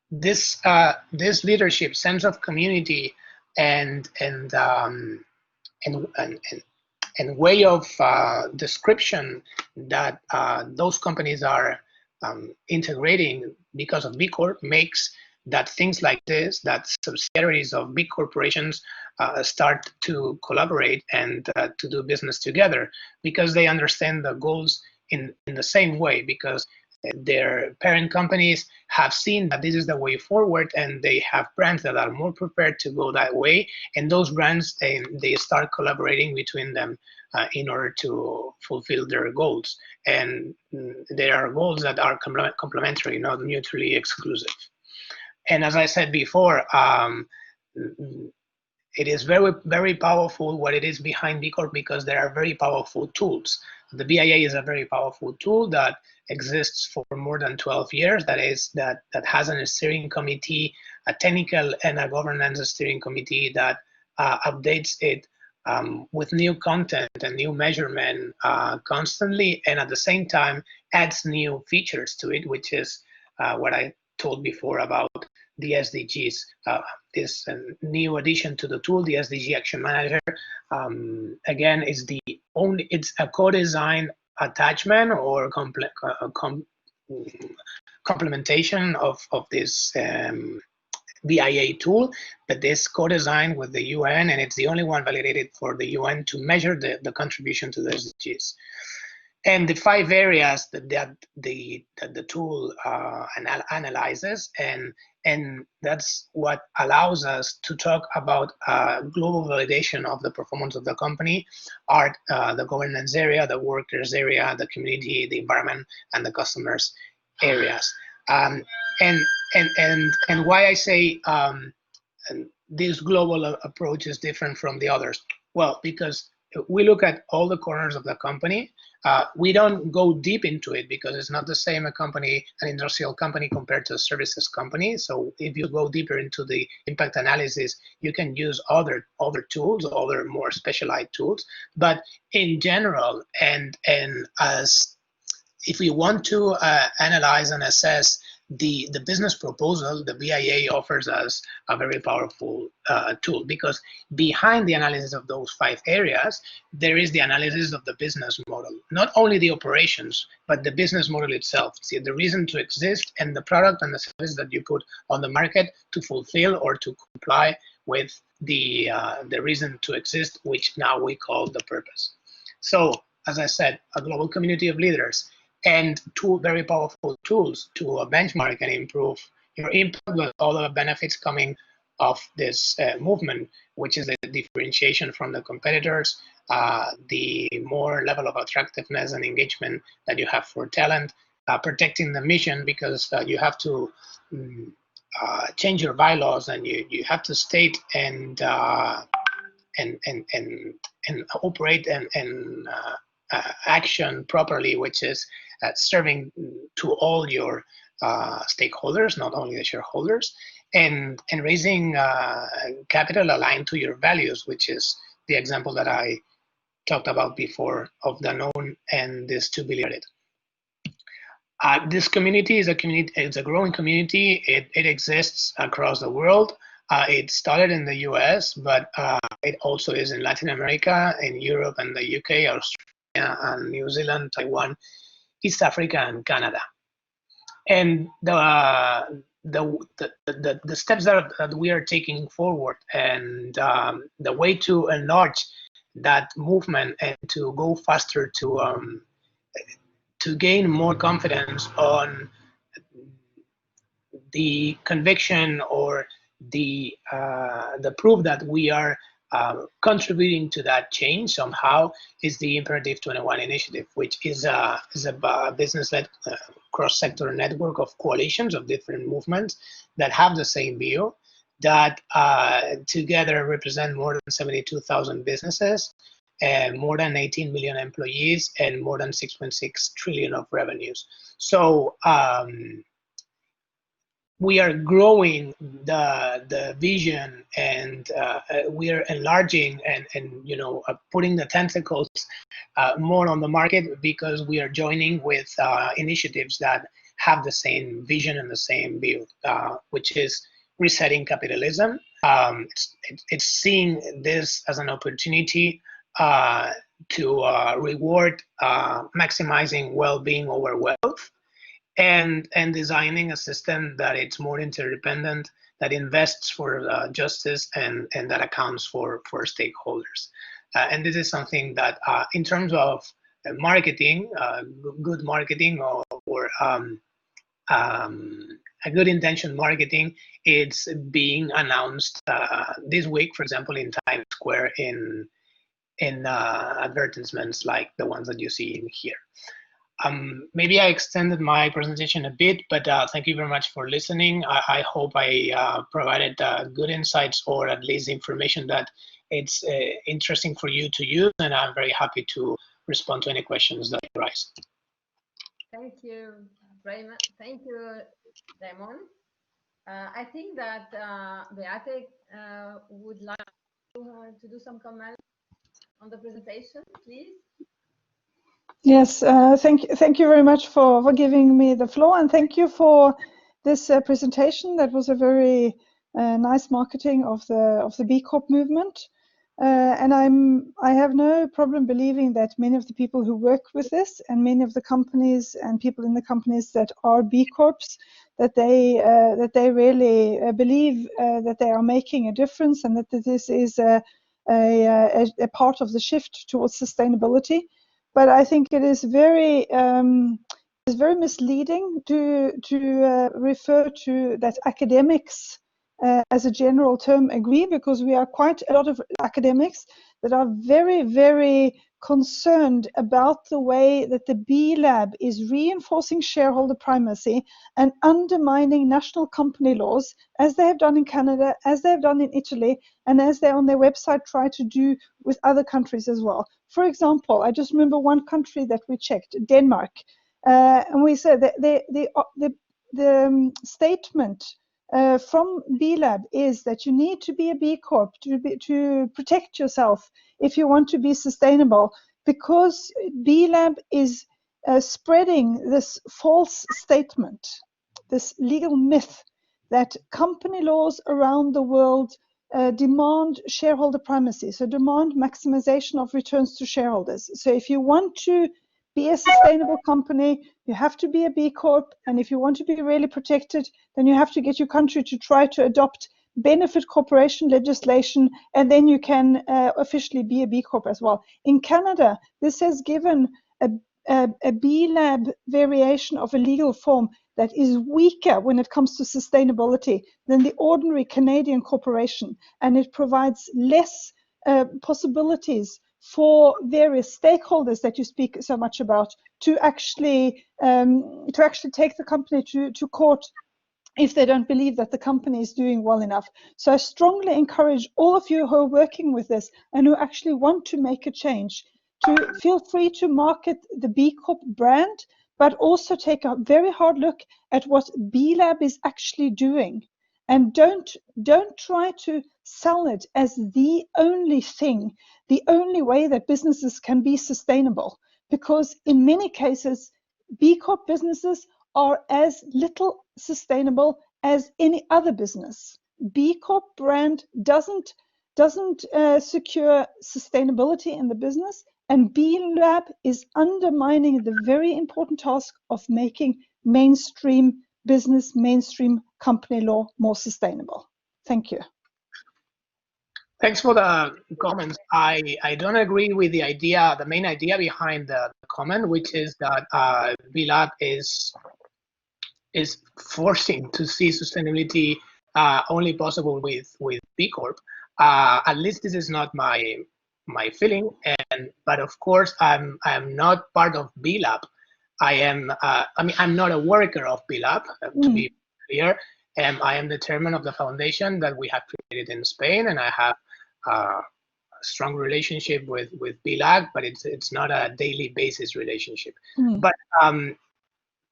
This leadership, sense of community, and way of description that those companies are integrating because of B Corp makes that things like this, that subsidiaries of big corporations start to collaborate and to do business together, because they understand the goals in the same way, because their parent companies have seen that this is the way forward, and they have brands that are more prepared to go that way, and those brands, they start collaborating between them in order to fulfill their goals. And there are goals that are complementary, not mutually exclusive. And as I said before, it is very, very powerful what it is behind B Corp, because there are very powerful tools. The BIA is a very powerful tool that exists for more than 12 years. That has a steering committee, a technical and a governance steering committee that updates it with new content and new measurement constantly, and at the same time adds new features to it, which is what I told before about the SDGs. This new addition to the tool, the SDG Action Manager, again, it's a co-design attachment or complementation of this BIA tool, but this co-design with the UN, and it's the only one validated for the UN to measure the contribution to the SDGs. And the 5 areas that the tool analyzes, and that's what allows us to talk about global validation of the performance of the company, are the governance area, the workers area, the community, the environment, and the customers areas. And why I say this global approach is different from the others? Well, because we look at all the corners of the company. We don't go deep into it because it's not the same an industrial company compared to a services company. So if you go deeper into the impact analysis, you can use other tools, other more specialized tools. But in general, and as if we want to analyze and assess the business proposal, the BIA offers us a very powerful tool, because behind the analysis of those 5 areas, there is the analysis of the business model. Not only the operations, but the business model itself. See, the reason to exist and the product and the service that you put on the market to fulfill or to comply with the reason to exist, which now we call the purpose. So, as I said, a global community of leaders, and 2 very powerful tools to benchmark and improve your impact with all the benefits coming of this movement, which is the differentiation from the competitors, the more level of attractiveness and engagement that you have for talent, protecting the mission, because you have to change your bylaws, and you have to state and operate and action properly, which is serving to all your stakeholders, not only the shareholders, and raising capital aligned to your values, which is the example that I talked about before of Danone and this 2 billion. This community is it's a growing community. It exists across the world. It started in the US, but it also is in Latin America, in Europe and the UK, Australia and New Zealand, Taiwan, East Africa and Canada. And the steps that we are taking forward and the way to enlarge that movement and to go faster to gain more confidence on the conviction or the proof that we are contributing to that change somehow is the Imperative 21 initiative, which is a business-led cross-sector network of coalitions of different movements that have the same view, that together represent more than 72,000 businesses, and more than 18 million employees, and more than 6.6 trillion of revenues. So we are growing the vision, and we are enlarging and putting the tentacles more on the market, because we are joining with initiatives that have the same vision and the same view, which is resetting capitalism. It's seeing this as an opportunity to reward maximizing well-being over wealth, and designing a system that it's more interdependent, that invests for justice and that accounts for stakeholders. And this is something that in terms of marketing, good marketing or a good intention marketing, it's being announced this week, for example, in Times Square in advertisements like the ones that you see in here. Maybe I extended my presentation a bit, but thank you very much for listening. I hope I provided good insights, or at least information that it's interesting for you to use, and I'm very happy to respond to any questions that arise. Thank you, Raimon. Thank you, Raimon. I think that Beate would like to do some comments on the presentation, please. Yes, thank you very much for giving me the floor, and thank you for this presentation. That was a very nice marketing of the B Corp movement, and I have no problem believing that many of the people who work with this, and many of the companies and people in the companies that are B Corps, that they really believe that they are making a difference, and that this is a part of the shift towards sustainability. But I think it is very misleading to refer to that academics as a general term agree, because we are quite a lot of academics that are very, very concerned about the way that the B Lab is reinforcing shareholder primacy and undermining national company laws, as they have done in Canada, as they have done in Italy, and as they on their website try to do with other countries as well. For example, I just remember one country that we checked, Denmark, and we said that the statement from B Lab is that you need to be a B Corp to protect yourself if you want to be sustainable, because B Lab is spreading this false statement, this legal myth that company laws around the world demand shareholder primacy, so demand maximization of returns to shareholders. So if you want to be a sustainable company, you have to be a B Corp, and if you want to be really protected, then you have to get your country to try to adopt benefit corporation legislation, and then you can officially be a B Corp as well. In Canada, this has given a B Lab variation of a legal form that is weaker when it comes to sustainability than the ordinary Canadian corporation, and it provides less possibilities for various stakeholders that you speak so much about to actually take the company to court if they don't believe that the company is doing well enough. So I strongly encourage all of you who are working with this and who actually want to make a change, to feel free to market the B Corp brand, but also take a very hard look at what B Lab is actually doing. And don't try to sell it as the only thing, the only way that businesses can be sustainable. Because in many cases, B Corp businesses are as little sustainable as any other business. B Corp brand doesn't secure sustainability in the business, and B Lab is undermining the very important task of making mainstream business, mainstream company law more sustainable. Thank you. Thanks for the comments. I don't agree with the idea, the main idea behind the comment, which is that B Lab is forcing to see sustainability only possible with B Corp. At least this is not my feeling. But of course, I'm not part of B Lab. I am. I mean, I'm not a worker of B Lab, to be clear. I am the chairman of the foundation that we have created in Spain, and I have a strong relationship with B Lab, but it's not a daily basis relationship. But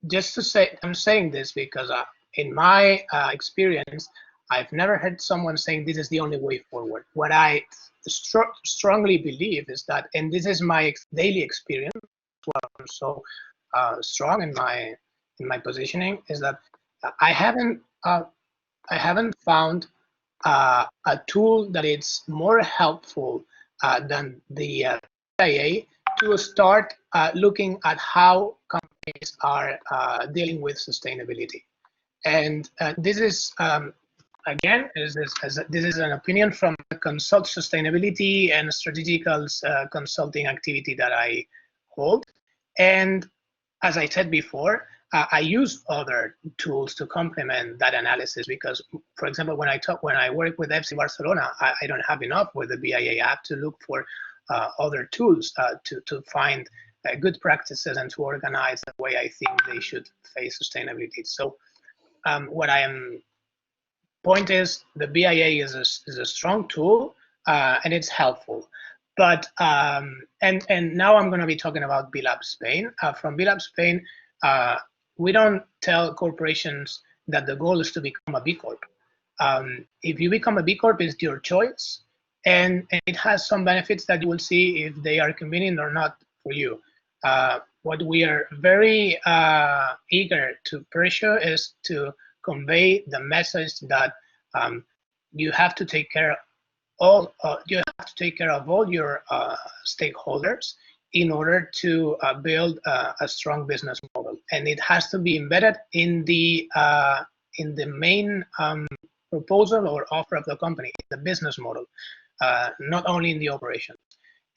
just to say, I'm saying this because in my experience, I've never heard someone saying this is the only way forward. What I strongly believe is that, and this is my daily experience, well, I'm so strong in my positioning, is that I haven't found a tool that is more helpful than the BIA to start looking at how companies are dealing with sustainability. And this is, again, this is an opinion from the consult sustainability and strategical consulting activity that I hold. And as I said before, I use other tools to complement that analysis because, for example, when I work with FC Barcelona, I don't have enough with the BIA app to look for other tools to find good practices and to organize the way I think they should face sustainability. So what I am point is the BIA is a strong tool and it's helpful. But and now I'm going to be talking about B Lab Spain. From B Lab Spain, we don't tell corporations that the goal is to become a B Corp. If you become a B Corp, it's your choice, and it has some benefits that you will see if they are convenient or not for you. What we are very eager to pursue is to convey the message that you have to take care of all your stakeholders in order to build a strong business model, and it has to be embedded in the main proposal or offer of the company, the business model, not only in the operations.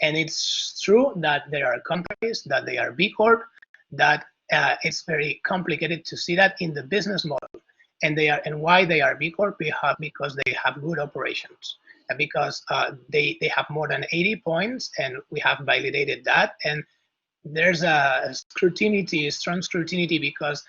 And it's true that there are companies that they are B Corp, that it's very complicated to see that in the business model, and why they are B Corp, because they have good operations. Because they have more than 80 points, and we have validated that. And there's a strong scrutiny, because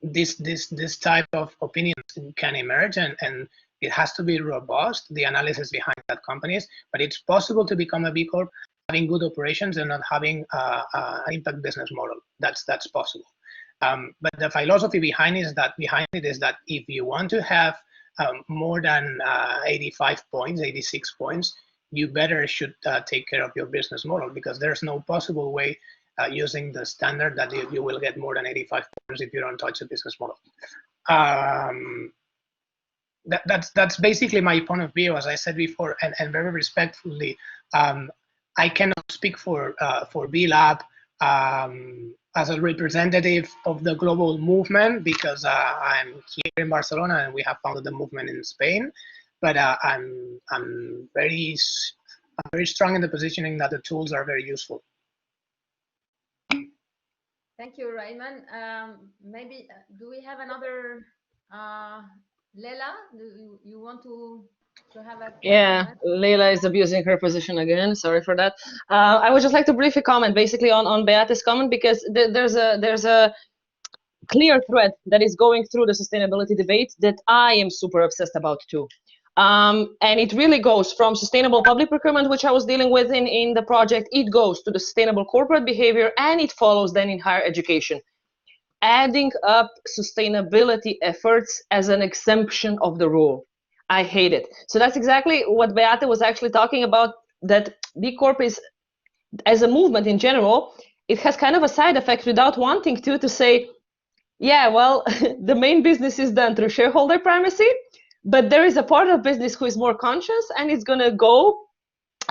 this type of opinions can emerge, and it has to be robust, the analysis behind that companies. But it's possible to become a B Corp having good operations and not having an impact business model. That's possible. But the philosophy behind it is that if you want to have more than 85 points, 86 points, you better should take care of your business model, because there's no possible way using the standard that you will get more than 85 points if you don't touch the business model. That's basically my point of view, as I said before, and very respectfully. I cannot speak for B Lab as a representative of the global movement, because I'm here in Barcelona and we have founded the movement in Spain. But I'm very strong in the positioning that the tools are very useful. Thank you, Raimon. Maybe do we have another Leila? Do you want to have a Leila is abusing her position again. Sorry for that. I would just like to briefly comment basically on Beate's comment, because there's a clear thread that is going through the sustainability debate that I am super obsessed about too. And it really goes from sustainable public procurement, which I was dealing with in the project, it goes to the sustainable corporate behavior, and it follows then in higher education. Adding up sustainability efforts as an exemption of the rule. I hate it. So that's exactly what Beate was actually talking about, that B Corp is, as a movement in general, it has kind of a side effect without wanting to say, yeah, well, the main business is done through shareholder primacy, but there is a part of business who is more conscious, and it's going to go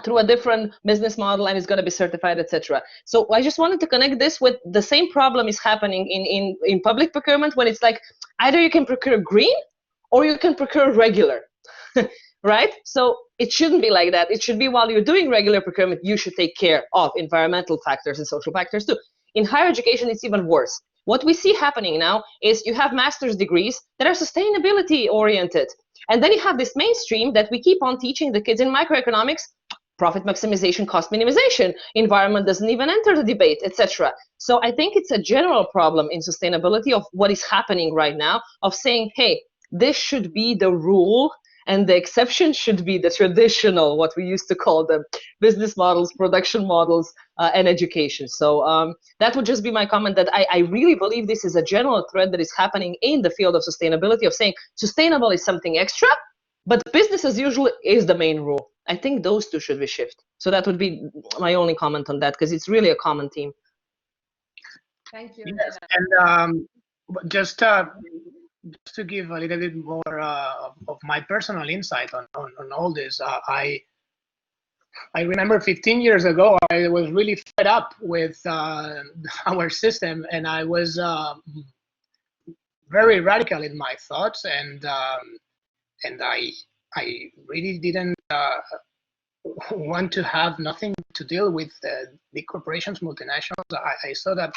through a different business model, and it's going to be certified, etc. So I just wanted to connect this with the same problem is happening in public procurement, when it's like either you can procure green or you can procure regular. Right? So it shouldn't be like that. It should be, while you're doing regular procurement, you should take care of environmental factors and social factors too. In higher education, it's even worse. What we see happening now is you have master's degrees that are sustainability oriented. And then you have this mainstream that we keep on teaching the kids in microeconomics, profit maximization, cost minimization. Environment doesn't even enter the debate, etc. So I think it's a general problem in sustainability of what is happening right now, of saying, hey, this should be the rule, and the exception should be the traditional, what we used to call them, business models, production models, and education. So that would just be my comment, that I really believe this is a general trend that is happening in the field of sustainability, of saying sustainable is something extra, but business as usual is the main rule. I think those two should be shifted. So that would be my only comment on that, because it's really a common theme. Thank you. Yes, and just to give a little bit more of my personal insight on all this, I remember 15 years ago, I was really fed up with our system, and I was very radical in my thoughts, and I really didn't want to have nothing to deal with big corporations, multinationals. I saw that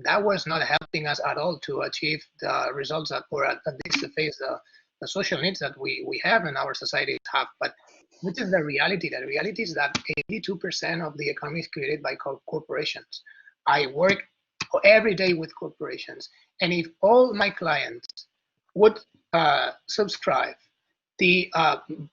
that was not helping us at all to achieve the results that, or at least to face the social needs that we have and our societies have. But which is the reality? The reality is that 82% of the economy is created by corporations. I work every day with corporations, and if all my clients would subscribe the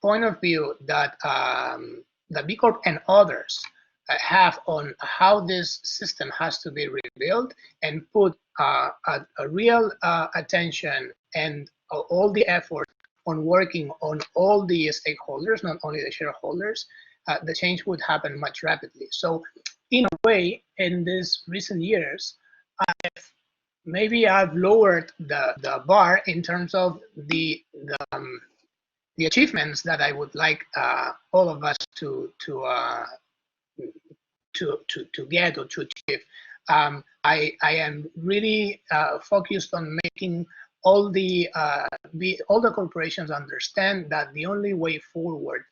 point of view that the B Corp and others have on how this system has to be rebuilt, and put a real attention and all the effort on working on all the stakeholders, not only the shareholders, the change would happen much rapidly. So in a way, in these recent years, I've lowered the bar in terms of the achievements that I would like all of us to get or to achieve. I am really focused on making all the corporations understand that the only way forward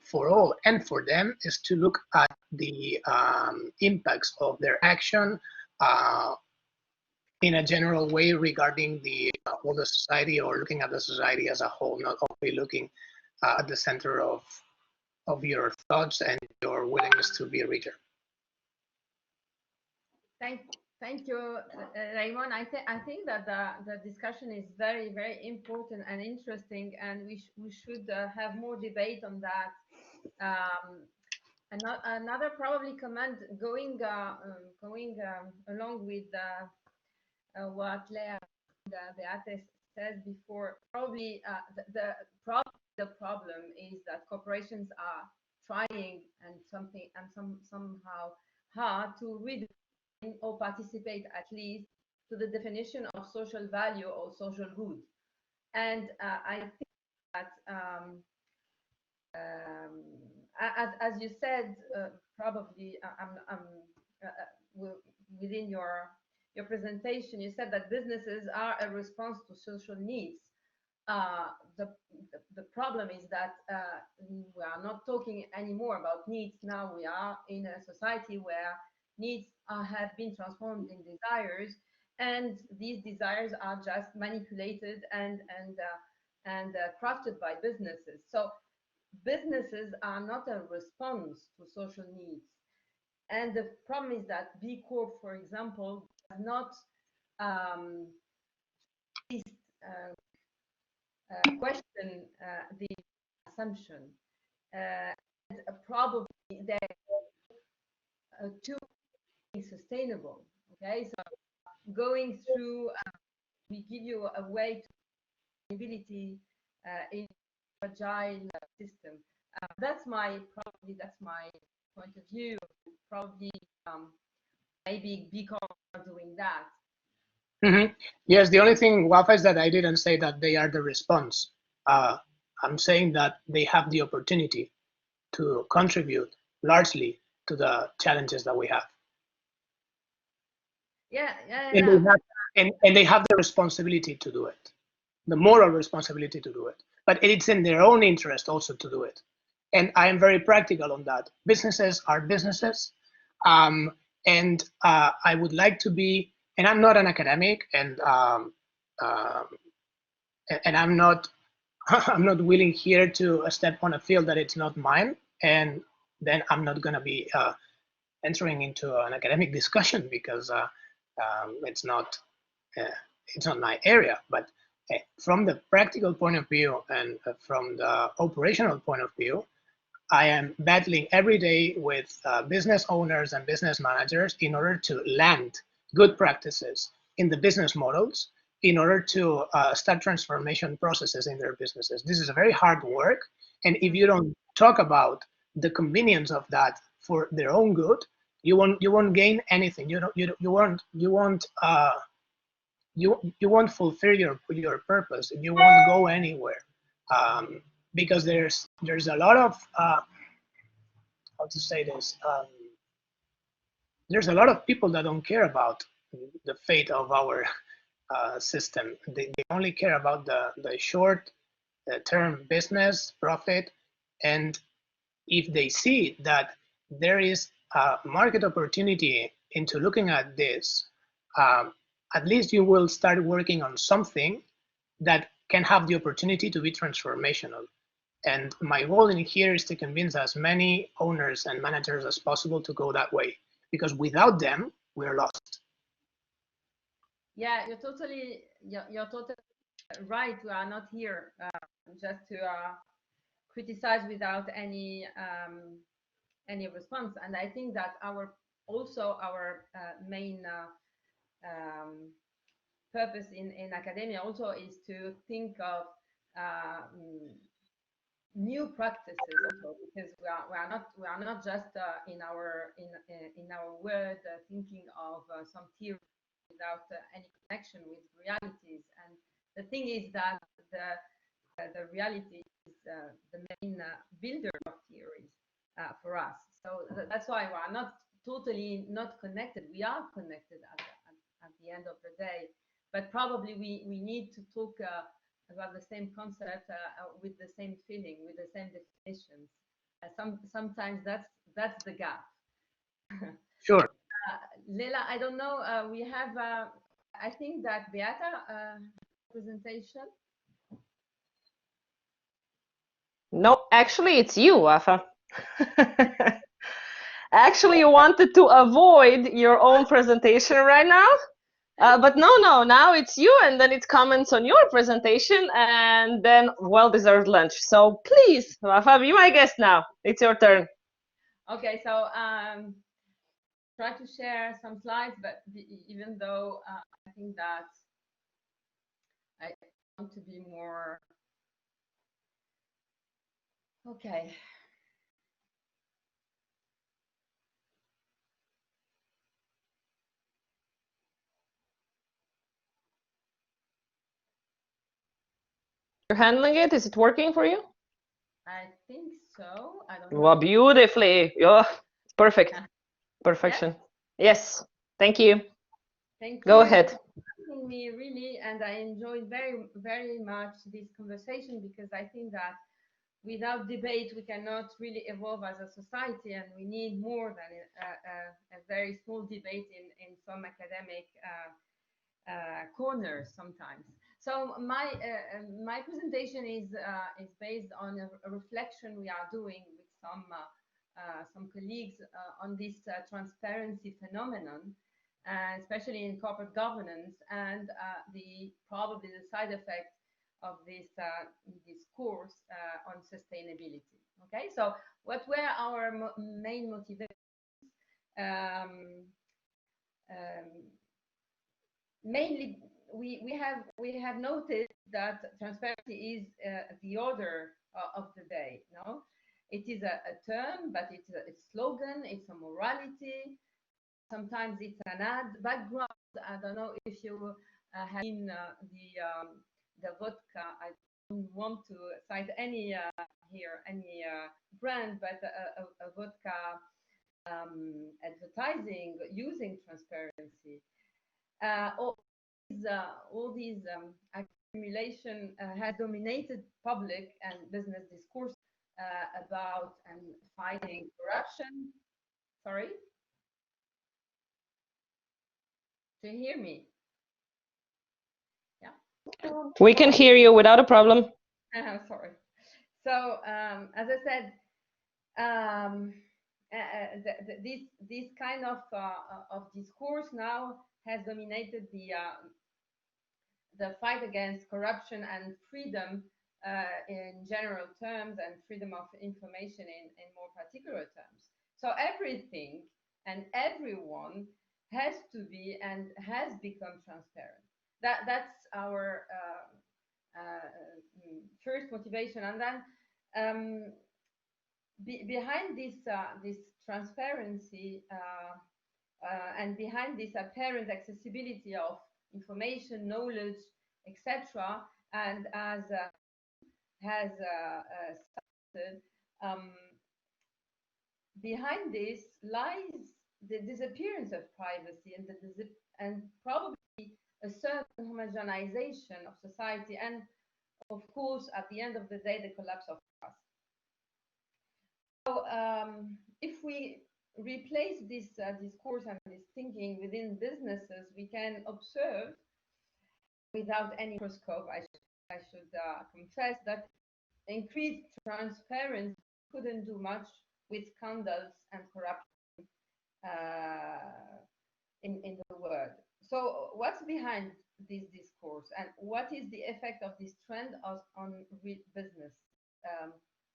for all and for them is to look at the impacts of their action in a general way regarding the all the society, or looking at the society as a whole, not only looking at the center of your thoughts and your willingness to be a reader. Thank you, Raimon. I think that the discussion is very, very important and interesting, and we should have more debate on that. Another probably comment going along with what Lea and Beate said before. Probably the problem is that corporations are trying and somehow hard to read or participate at least to the definition of social value or social good. And I think that as you said, probably within your presentation, you said that businesses are a response to social needs. The problem is that we are not talking anymore about needs. Now we are in a society where needs have been transformed in desires, and these desires are just manipulated and crafted by businesses. So businesses are not a response to social needs. And the problem is that B Corp, for example, does not question the assumption. Probably they're too sustainable. Okay, so going through, we give you a way to sustainability in agile system. That's my point of view. Probably maybe BCorp are doing that. Yes, the only thing, Wafa, is that I didn't say that they are the response. I'm saying that they have the opportunity to contribute largely to the challenges that we have. And they have the responsibility to do it, the moral responsibility to do it. But it's in their own interest also to do it. And I am very practical on that. Businesses are businesses. And I would like to be, and I'm not an academic, and I'm not willing here to step on a field that it's not mine, and then I'm not going to be entering into an academic discussion because it's not my area. But from the practical point of view and from the operational point of view, I am battling every day with business owners and business managers in order to land good practices in the business models, in order to start transformation processes in their businesses. This is a very hard work, and if you don't talk about the convenience of that for their own good, you won't gain anything. You won't fulfill your purpose. You won't go anywhere, because there's a lot of how to say this. There's a lot of people that don't care about the fate of our system. They only care about the short-term business profit, and if they see that there is a market opportunity into looking at this, at least you will start working on something that can have the opportunity to be transformational. And my goal in here is to convince as many owners and managers as possible to go that way, because without them, we're lost. Yeah, you're totally right. We are not here just to criticize without any response. And I think that our main purpose in academia also is to think of new practices also, because we are not just in our word thinking of some theory without any connection with realities. And the thing is that the reality is the main builder of theories for us. So that's why we are not totally not connected. We are connected at the end of the day, but probably we need to talk about the same concept with the same feeling, with the same definitions. Sometimes that's the gap. Sure. Leila, I don't know. We have, I think that Beata presentation. No, actually, it's you, Wafa. Actually, you wanted to avoid your own presentation right now. But no, now it's you, and then it comments on your presentation, and then well-deserved lunch. So please, Wafa, be my guest now. It's your turn. Okay, so try to share some slides, but even though I think that I want to be more, okay. You're handling it? Is it working for you? I think so. I don't know. Well, beautifully. Yeah, it's perfect. Perfection. Yes. Thank you. Thank you. Go ahead. Me really, and I enjoyed very, very much this conversation, because I think that without debate we cannot really evolve as a society, and we need more than a very small debate in some academic corners sometimes. So my presentation is based on a reflection we are doing with some colleagues on this transparency phenomenon, especially in corporate governance, and probably the side effect this course on sustainability. Okay, so what were our main motivations? Mainly, we have noticed that transparency is the order of the day. No, it is a term, but it's a slogan. It's a morality. Sometimes it's an ad background. I don't know if you have seen the vodka. I don't want to cite any any brand, but a vodka advertising using transparency. All these accumulation has dominated public and business discourse about and fighting corruption. Sorry, do you hear me? Yeah, we can hear you without a problem. Sorry. So as I said, this kind of discourse now has dominated the fight against corruption and freedom in general terms, and freedom of information in more particular terms. So everything and everyone has to be and has become transparent. That's our first motivation, and then behind this transparency and behind this apparent accessibility of information, knowledge, etc., and as has started, behind this lies the disappearance of privacy and probably a certain homogenization of society, and of course, at the end of the day, the collapse of trust. So, if we replace this discourse and this thinking within businesses, we can observe, without any microscope, I should confess, that increased transparency couldn't do much with scandals and corruption in the world. So what's behind this discourse, and what is the effect of this trend on business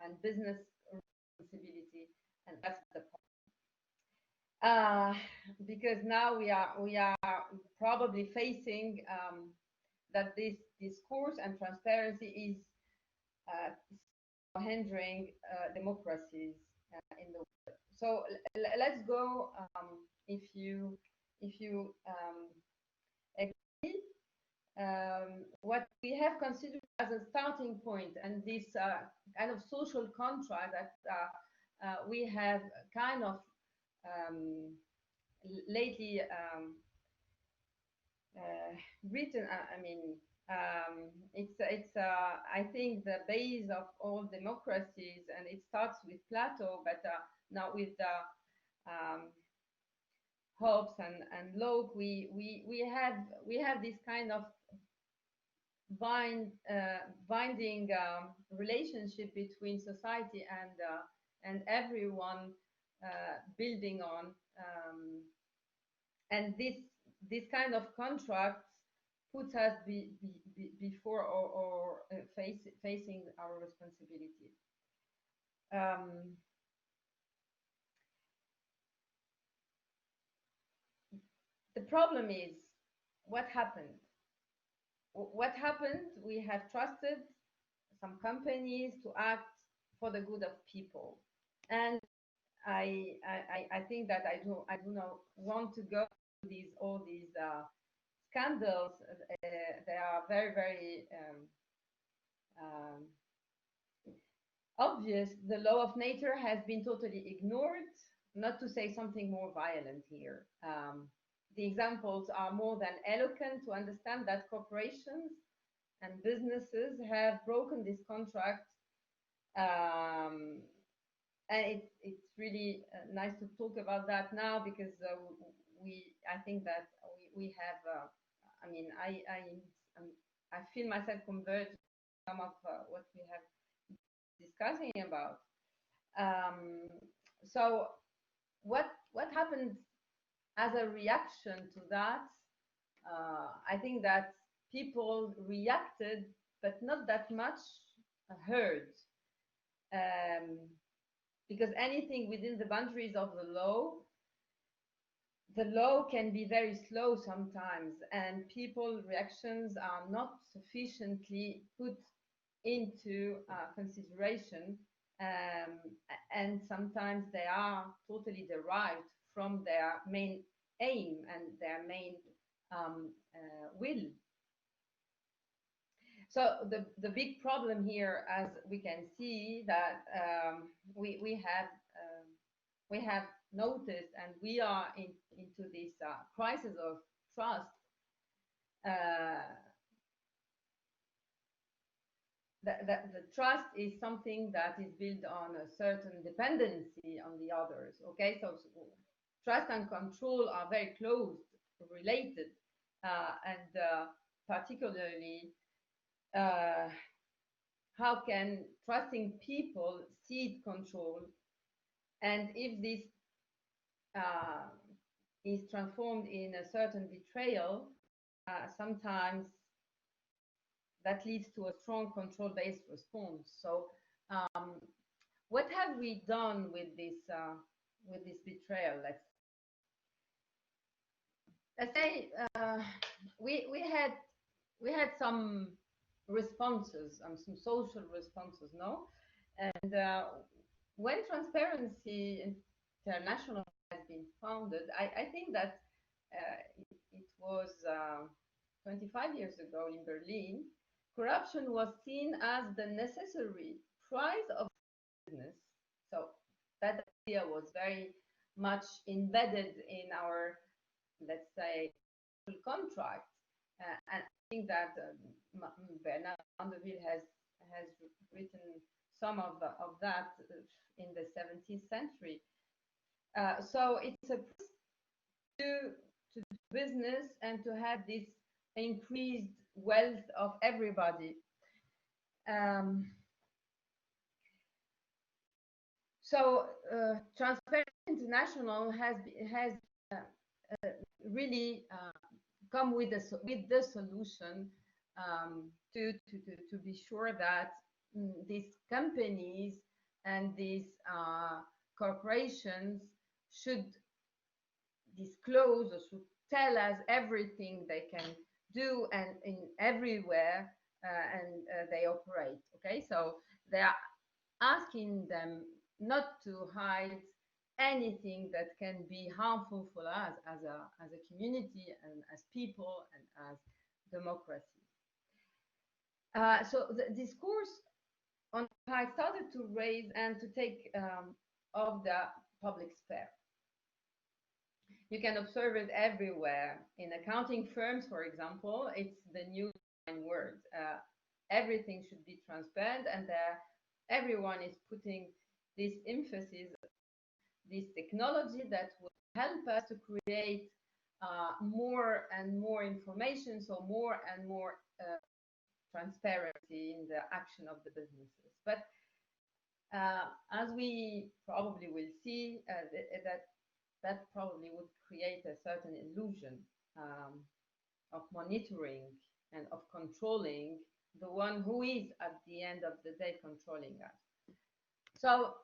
and business responsibility? And that's the problem. Because now we are probably facing that this discourse and transparency is hindering democracies in the world. So let's go, if you agree, what we have considered as a starting point, and this kind of social contract that we have kind of lately written. I mean, it's I think the base of all democracies, and it starts with Plato, but now with Hobbes and Locke, we have this kind of binding relationship between society and everyone, building on, and this kind of contract puts us before or facing our responsibility. The problem is, what happened? What happened? We have trusted some companies to act for the good of people, and I think that I do not want to go to all these scandals. They are very, very obvious. The law of nature has been totally ignored, not to say something more violent here. The examples are more than eloquent to understand that corporations and businesses have broken this contract. And it's really nice to talk about that now, because I think that we have, I mean, I feel myself converged to some of what we have discussing about. So what happened as a reaction to that? I think that people reacted but not that much heard. Because anything within the boundaries of the law can be very slow sometimes, and people's reactions are not sufficiently put into consideration, and sometimes they are totally derived from their main aim and their main will. So the big problem here, as we can see, that we have noticed, and we are into this crisis of trust. The trust is something that is built on a certain dependency on the others. Okay, so trust and control are very close related, and particularly, how can trusting people cede control, and if this is transformed in a certain betrayal, sometimes that leads to a strong control-based response. So what have we done with this betrayal? Let's say we had some responses, some social responses, no? And when Transparency International has been founded, I think that it was 25 years ago in Berlin. Corruption was seen as the necessary price of business. So that idea was very much embedded in our, let's say, contract. And I think that Bernard Mandeville has written some of that in the 17th century. So it's a to business and to have this increased wealth of everybody. So Transparency International has really come with the solution to be sure that these companies and these corporations should disclose or should tell us everything they can do and in everywhere and they operate. Okay, so they are asking them not to hide anything that can be harmful for us as a community and as people and as democracy. So the discourse on I started to raise and to take of the public sphere. You can observe it everywhere. In accounting firms, for example, it's the new word. Everything should be transparent, and everyone is putting this emphasis, this technology that will help us to create more and more information, so more and more transparency in the action of the businesses. But as we probably will see, that probably would create a certain illusion of monitoring and of controlling the one who is at the end of the day controlling us. So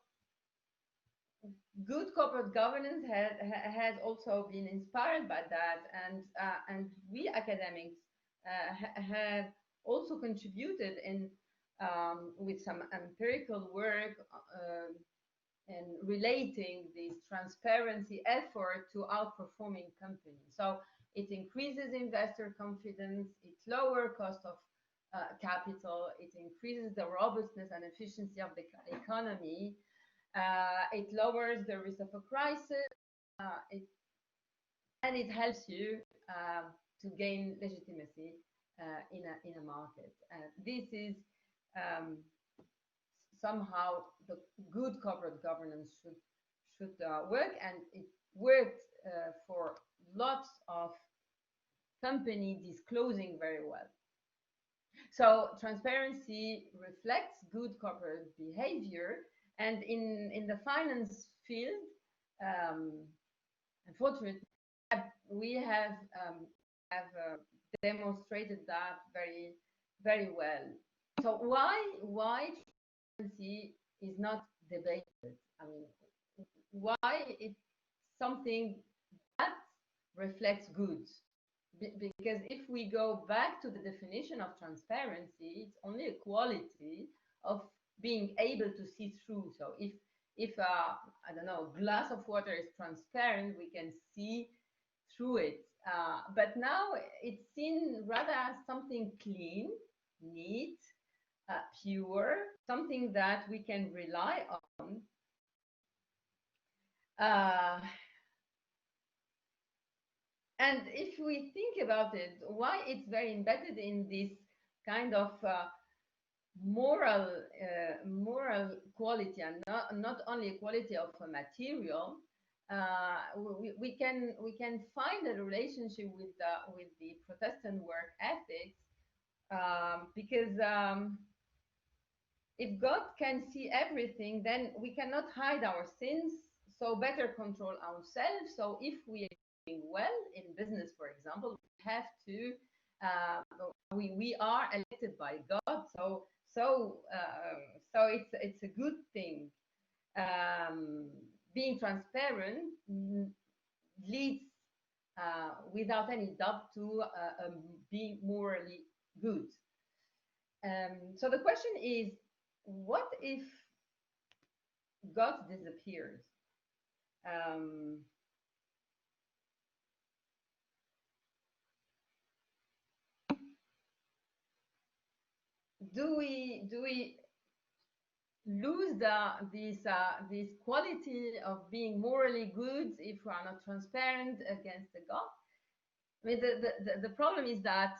good corporate governance has also been inspired by that, and we academics have also contributed in with some empirical work and relating this transparency effort to outperforming companies. So it increases investor confidence, it lowers cost of capital, it increases the robustness and efficiency of the economy, it lowers the risk of a crisis, and it helps you to gain legitimacy in a market. This is somehow the good corporate governance should work, and it worked for lots of companies disclosing very well. So transparency reflects good corporate behavior, and in the finance field, unfortunately, we have demonstrated that very well. So why transparency is not debated? I mean, why it's something that reflects goods? Because if we go back to the definition of transparency, it's only a quality of being able to see through. So if I don't know, a glass of water is transparent, we can see through it. But now it's seen rather as something clean, neat, pure, something that we can rely on. And if we think about it, why it's very embedded in this kind of moral quality, and not only a quality of a material, we can find a relationship with the Protestant work ethics, because if God can see everything, then we cannot hide our sins, so better control ourselves. So if we are doing well in business, for example, we have to we are elected by God, so it's a good thing. Being transparent leads without any doubt to being morally good. So the question is, what if God disappears? Do we lose this quality of being morally good if we are not transparent against the God? I mean, the problem is that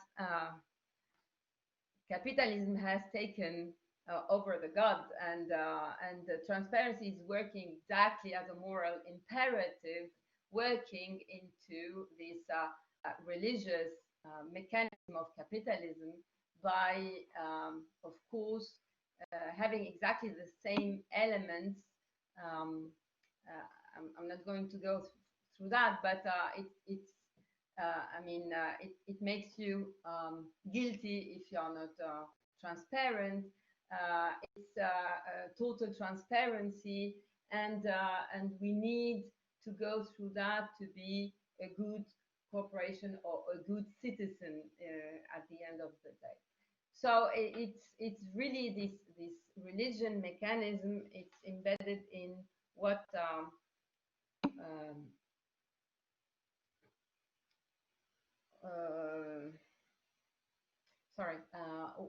capitalism has taken over the God, and the transparency is working exactly as a moral imperative, working into this religious mechanism of capitalism by, of course, having exactly the same elements. I'm not going to go through that, but it makes you guilty if you're not transparent. It's total transparency, and we need to go through that to be a good corporation or a good citizen at the end of the day. So it's really this religion mechanism. It's embedded in what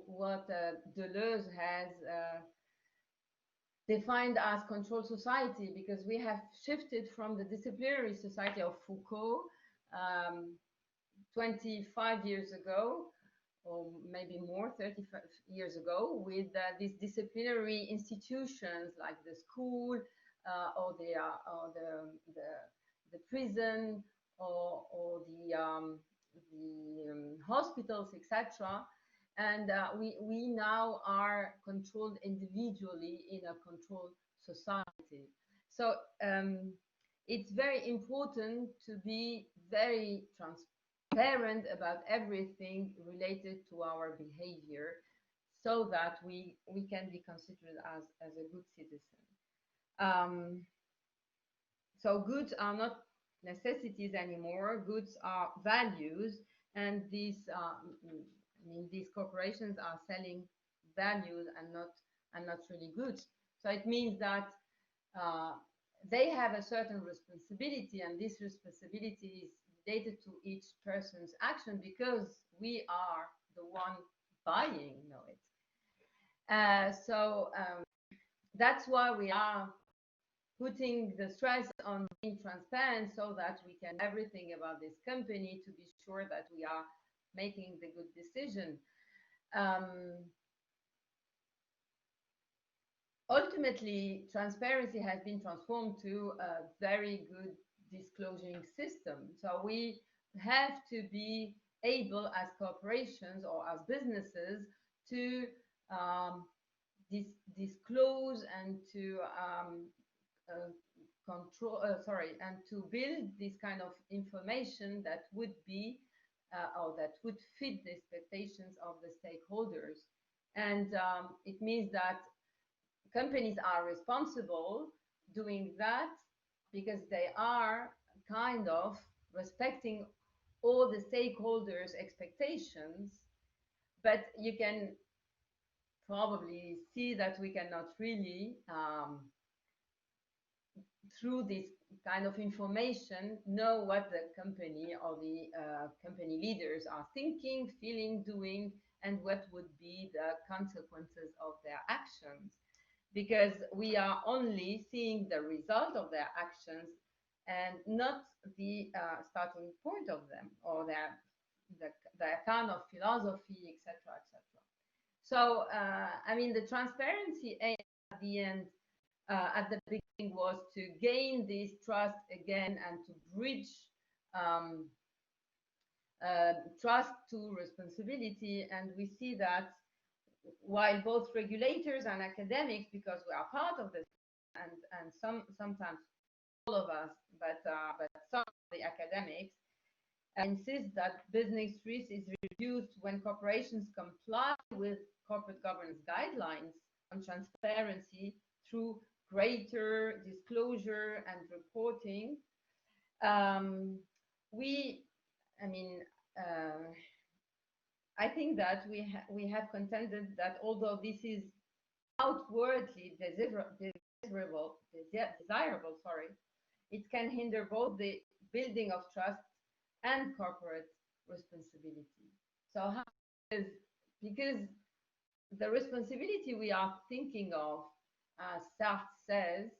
what Deleuze has defined as control society, because we have shifted from the disciplinary society of Foucault 25 years ago, or maybe more, 35 years ago, with these disciplinary institutions like the school or the prison or the hospitals, etc. And we now are controlled individually in a controlled society. So it's very important to be very transparent about everything related to our behavior, so that we can be considered as a good citizen. So goods are not necessities anymore. Goods are values, and these corporations are selling values and not really goods. So it means that they have a certain responsibility, and this responsibility is related to each person's action, because we are the one buying it. So that's why we are putting the stress on being transparent, so that we can everything about this company to be sure that we are making the good decision. Ultimately, transparency has been transformed to a very good disclosing system. So we have to be able, as corporations or as businesses, to disclose and to and to build this kind of information that would be or that would fit the expectations of the stakeholders. And it means that companies are responsible doing that because they are kind of respecting all the stakeholders' expectations. But you can probably see that we cannot really, through this kind of information, know what the company or the company leaders are thinking, feeling, doing, and what would be the consequences of their actions. Because we are only seeing the result of their actions and not the starting point of them, or their kind of philosophy, etc., etc. So, I mean, the transparency aim at the end, at the beginning, was to gain this trust again and to bridge trust to responsibility. And we see that while both regulators and academics, because we are part of this, and sometimes all of us, but some of the academics insist that business risk is reduced when corporations comply with corporate governance guidelines on transparency through greater disclosure and reporting. I think that we have contended that although this is outwardly desirable, it can hinder both the building of trust and corporate responsibility. So how is, because the responsibility we are thinking of, as Sartre says,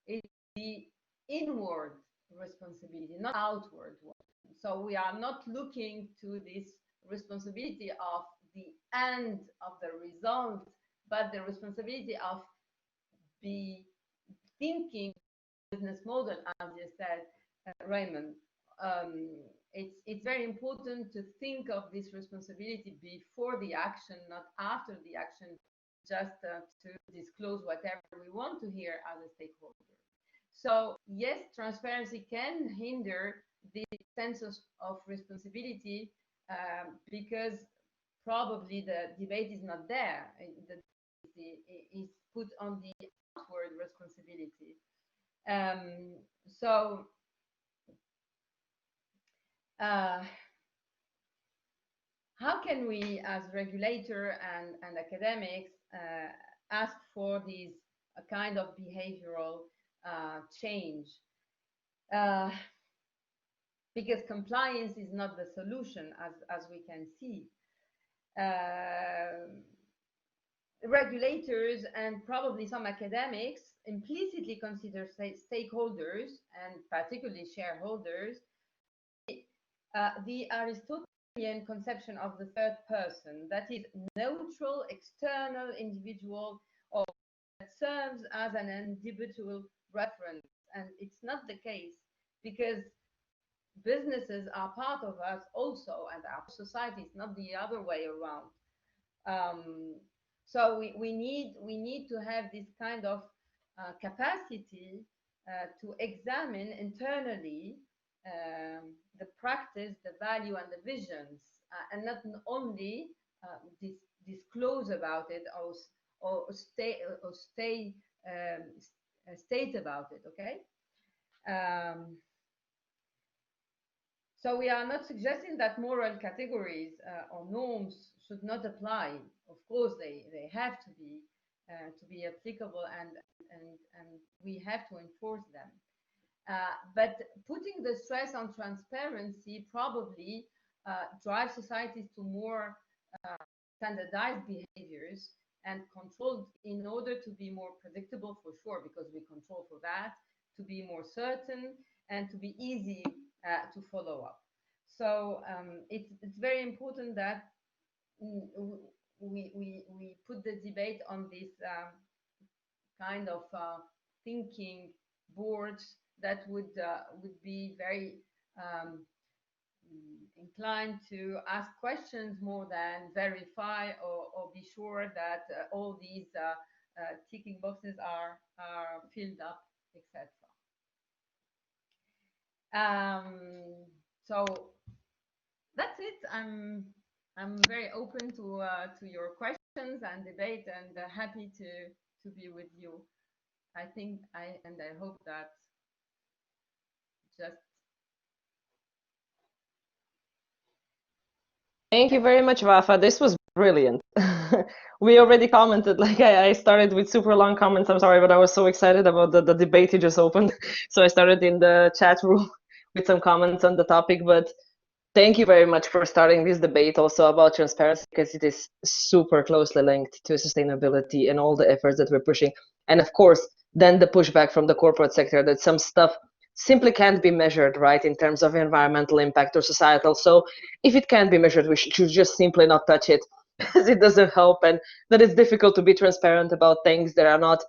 is the inward responsibility, not outward one. So we are not looking to this responsibility of the end of the result, but the responsibility of the thinking business model, as you said, Raimon. It's very important to think of this responsibility before the action, not after the action, just to disclose whatever we want to hear as a stakeholder. So yes, transparency can hinder the sense of responsibility because probably the debate is not there. It's put on the outward responsibility. How can we, as regulator and academics, ask for these kind of behavioral change? Because compliance is not the solution, as we can see. Regulators and probably some academics implicitly consider stakeholders, and particularly shareholders, the Aristotelian conception of the third person, that is neutral, external, individual, or that serves as an individual reference. And it's not the case, because businesses are part of us also, and our society is not the other way around. So we need to have this kind of capacity to examine internally the practice, the value, and the visions, and not only disclose about it or state about it. Okay. So we are not suggesting that moral categories or norms should not apply. Of course, they have to be applicable, and we have to enforce them. But putting the stress on transparency probably drives societies to more standardized behaviors and controlled, in order to be more predictable, for sure, because we control for that, to be more certain, and to be easy to follow up. So it's very important that we put the debate on this kind of thinking boards that would be very inclined to ask questions more than verify or be sure that all these ticking boxes are filled up, etc. So that's it. I'm very open to your questions. questions and debate, and happy to be with you. I think I hope that just. Thank you very much, Wafa. This was brilliant. We already commented, like I started with super long comments. I'm sorry, but I was so excited about the debate you just opened. So I started in the chat room with some comments on the topic, but thank you very much for starting this debate also about transparency, because it is super closely linked to sustainability and all the efforts that we're pushing. And of course, then the pushback from the corporate sector that some stuff simply can't be measured, right, in terms of environmental impact or societal. So if it can't be measured, we should just simply not touch it, because it doesn't help, and that it's difficult to be transparent about things that are not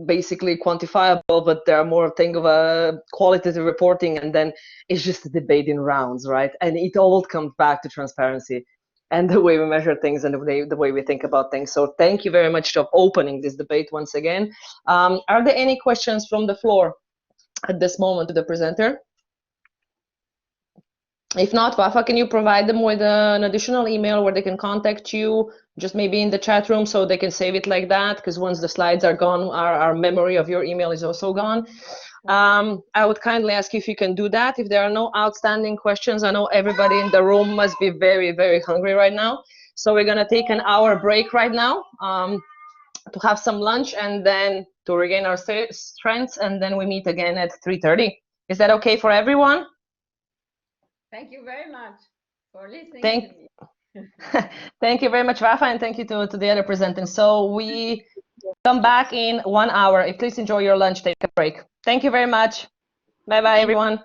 basically quantifiable, but there are more thing of a qualitative reporting, and then it's just a debate in rounds, right? And it all comes back to transparency and the way we measure things and the way we think about things. So thank you very much for opening this debate once again. Are there any questions from the floor at this moment to the presenter? If not, Wafa, can you provide them with an additional email where they can contact you, just maybe in the chat room, so they can save it like that? Because once the slides are gone, our memory of your email is also gone. I would kindly ask you if you can do that. If there are no outstanding questions, I know everybody in the room must be very, very hungry right now. So we're going to take an hour break right now to have some lunch and then to regain our strengths. And then we meet again at 3:30. Is that okay for everyone? Thank you very much for listening to me. Thank you very much, Wafa, and thank you to the other presenters. So we come back in 1 hour. Please enjoy your lunch, take a break. Thank you very much. Bye-bye, everyone.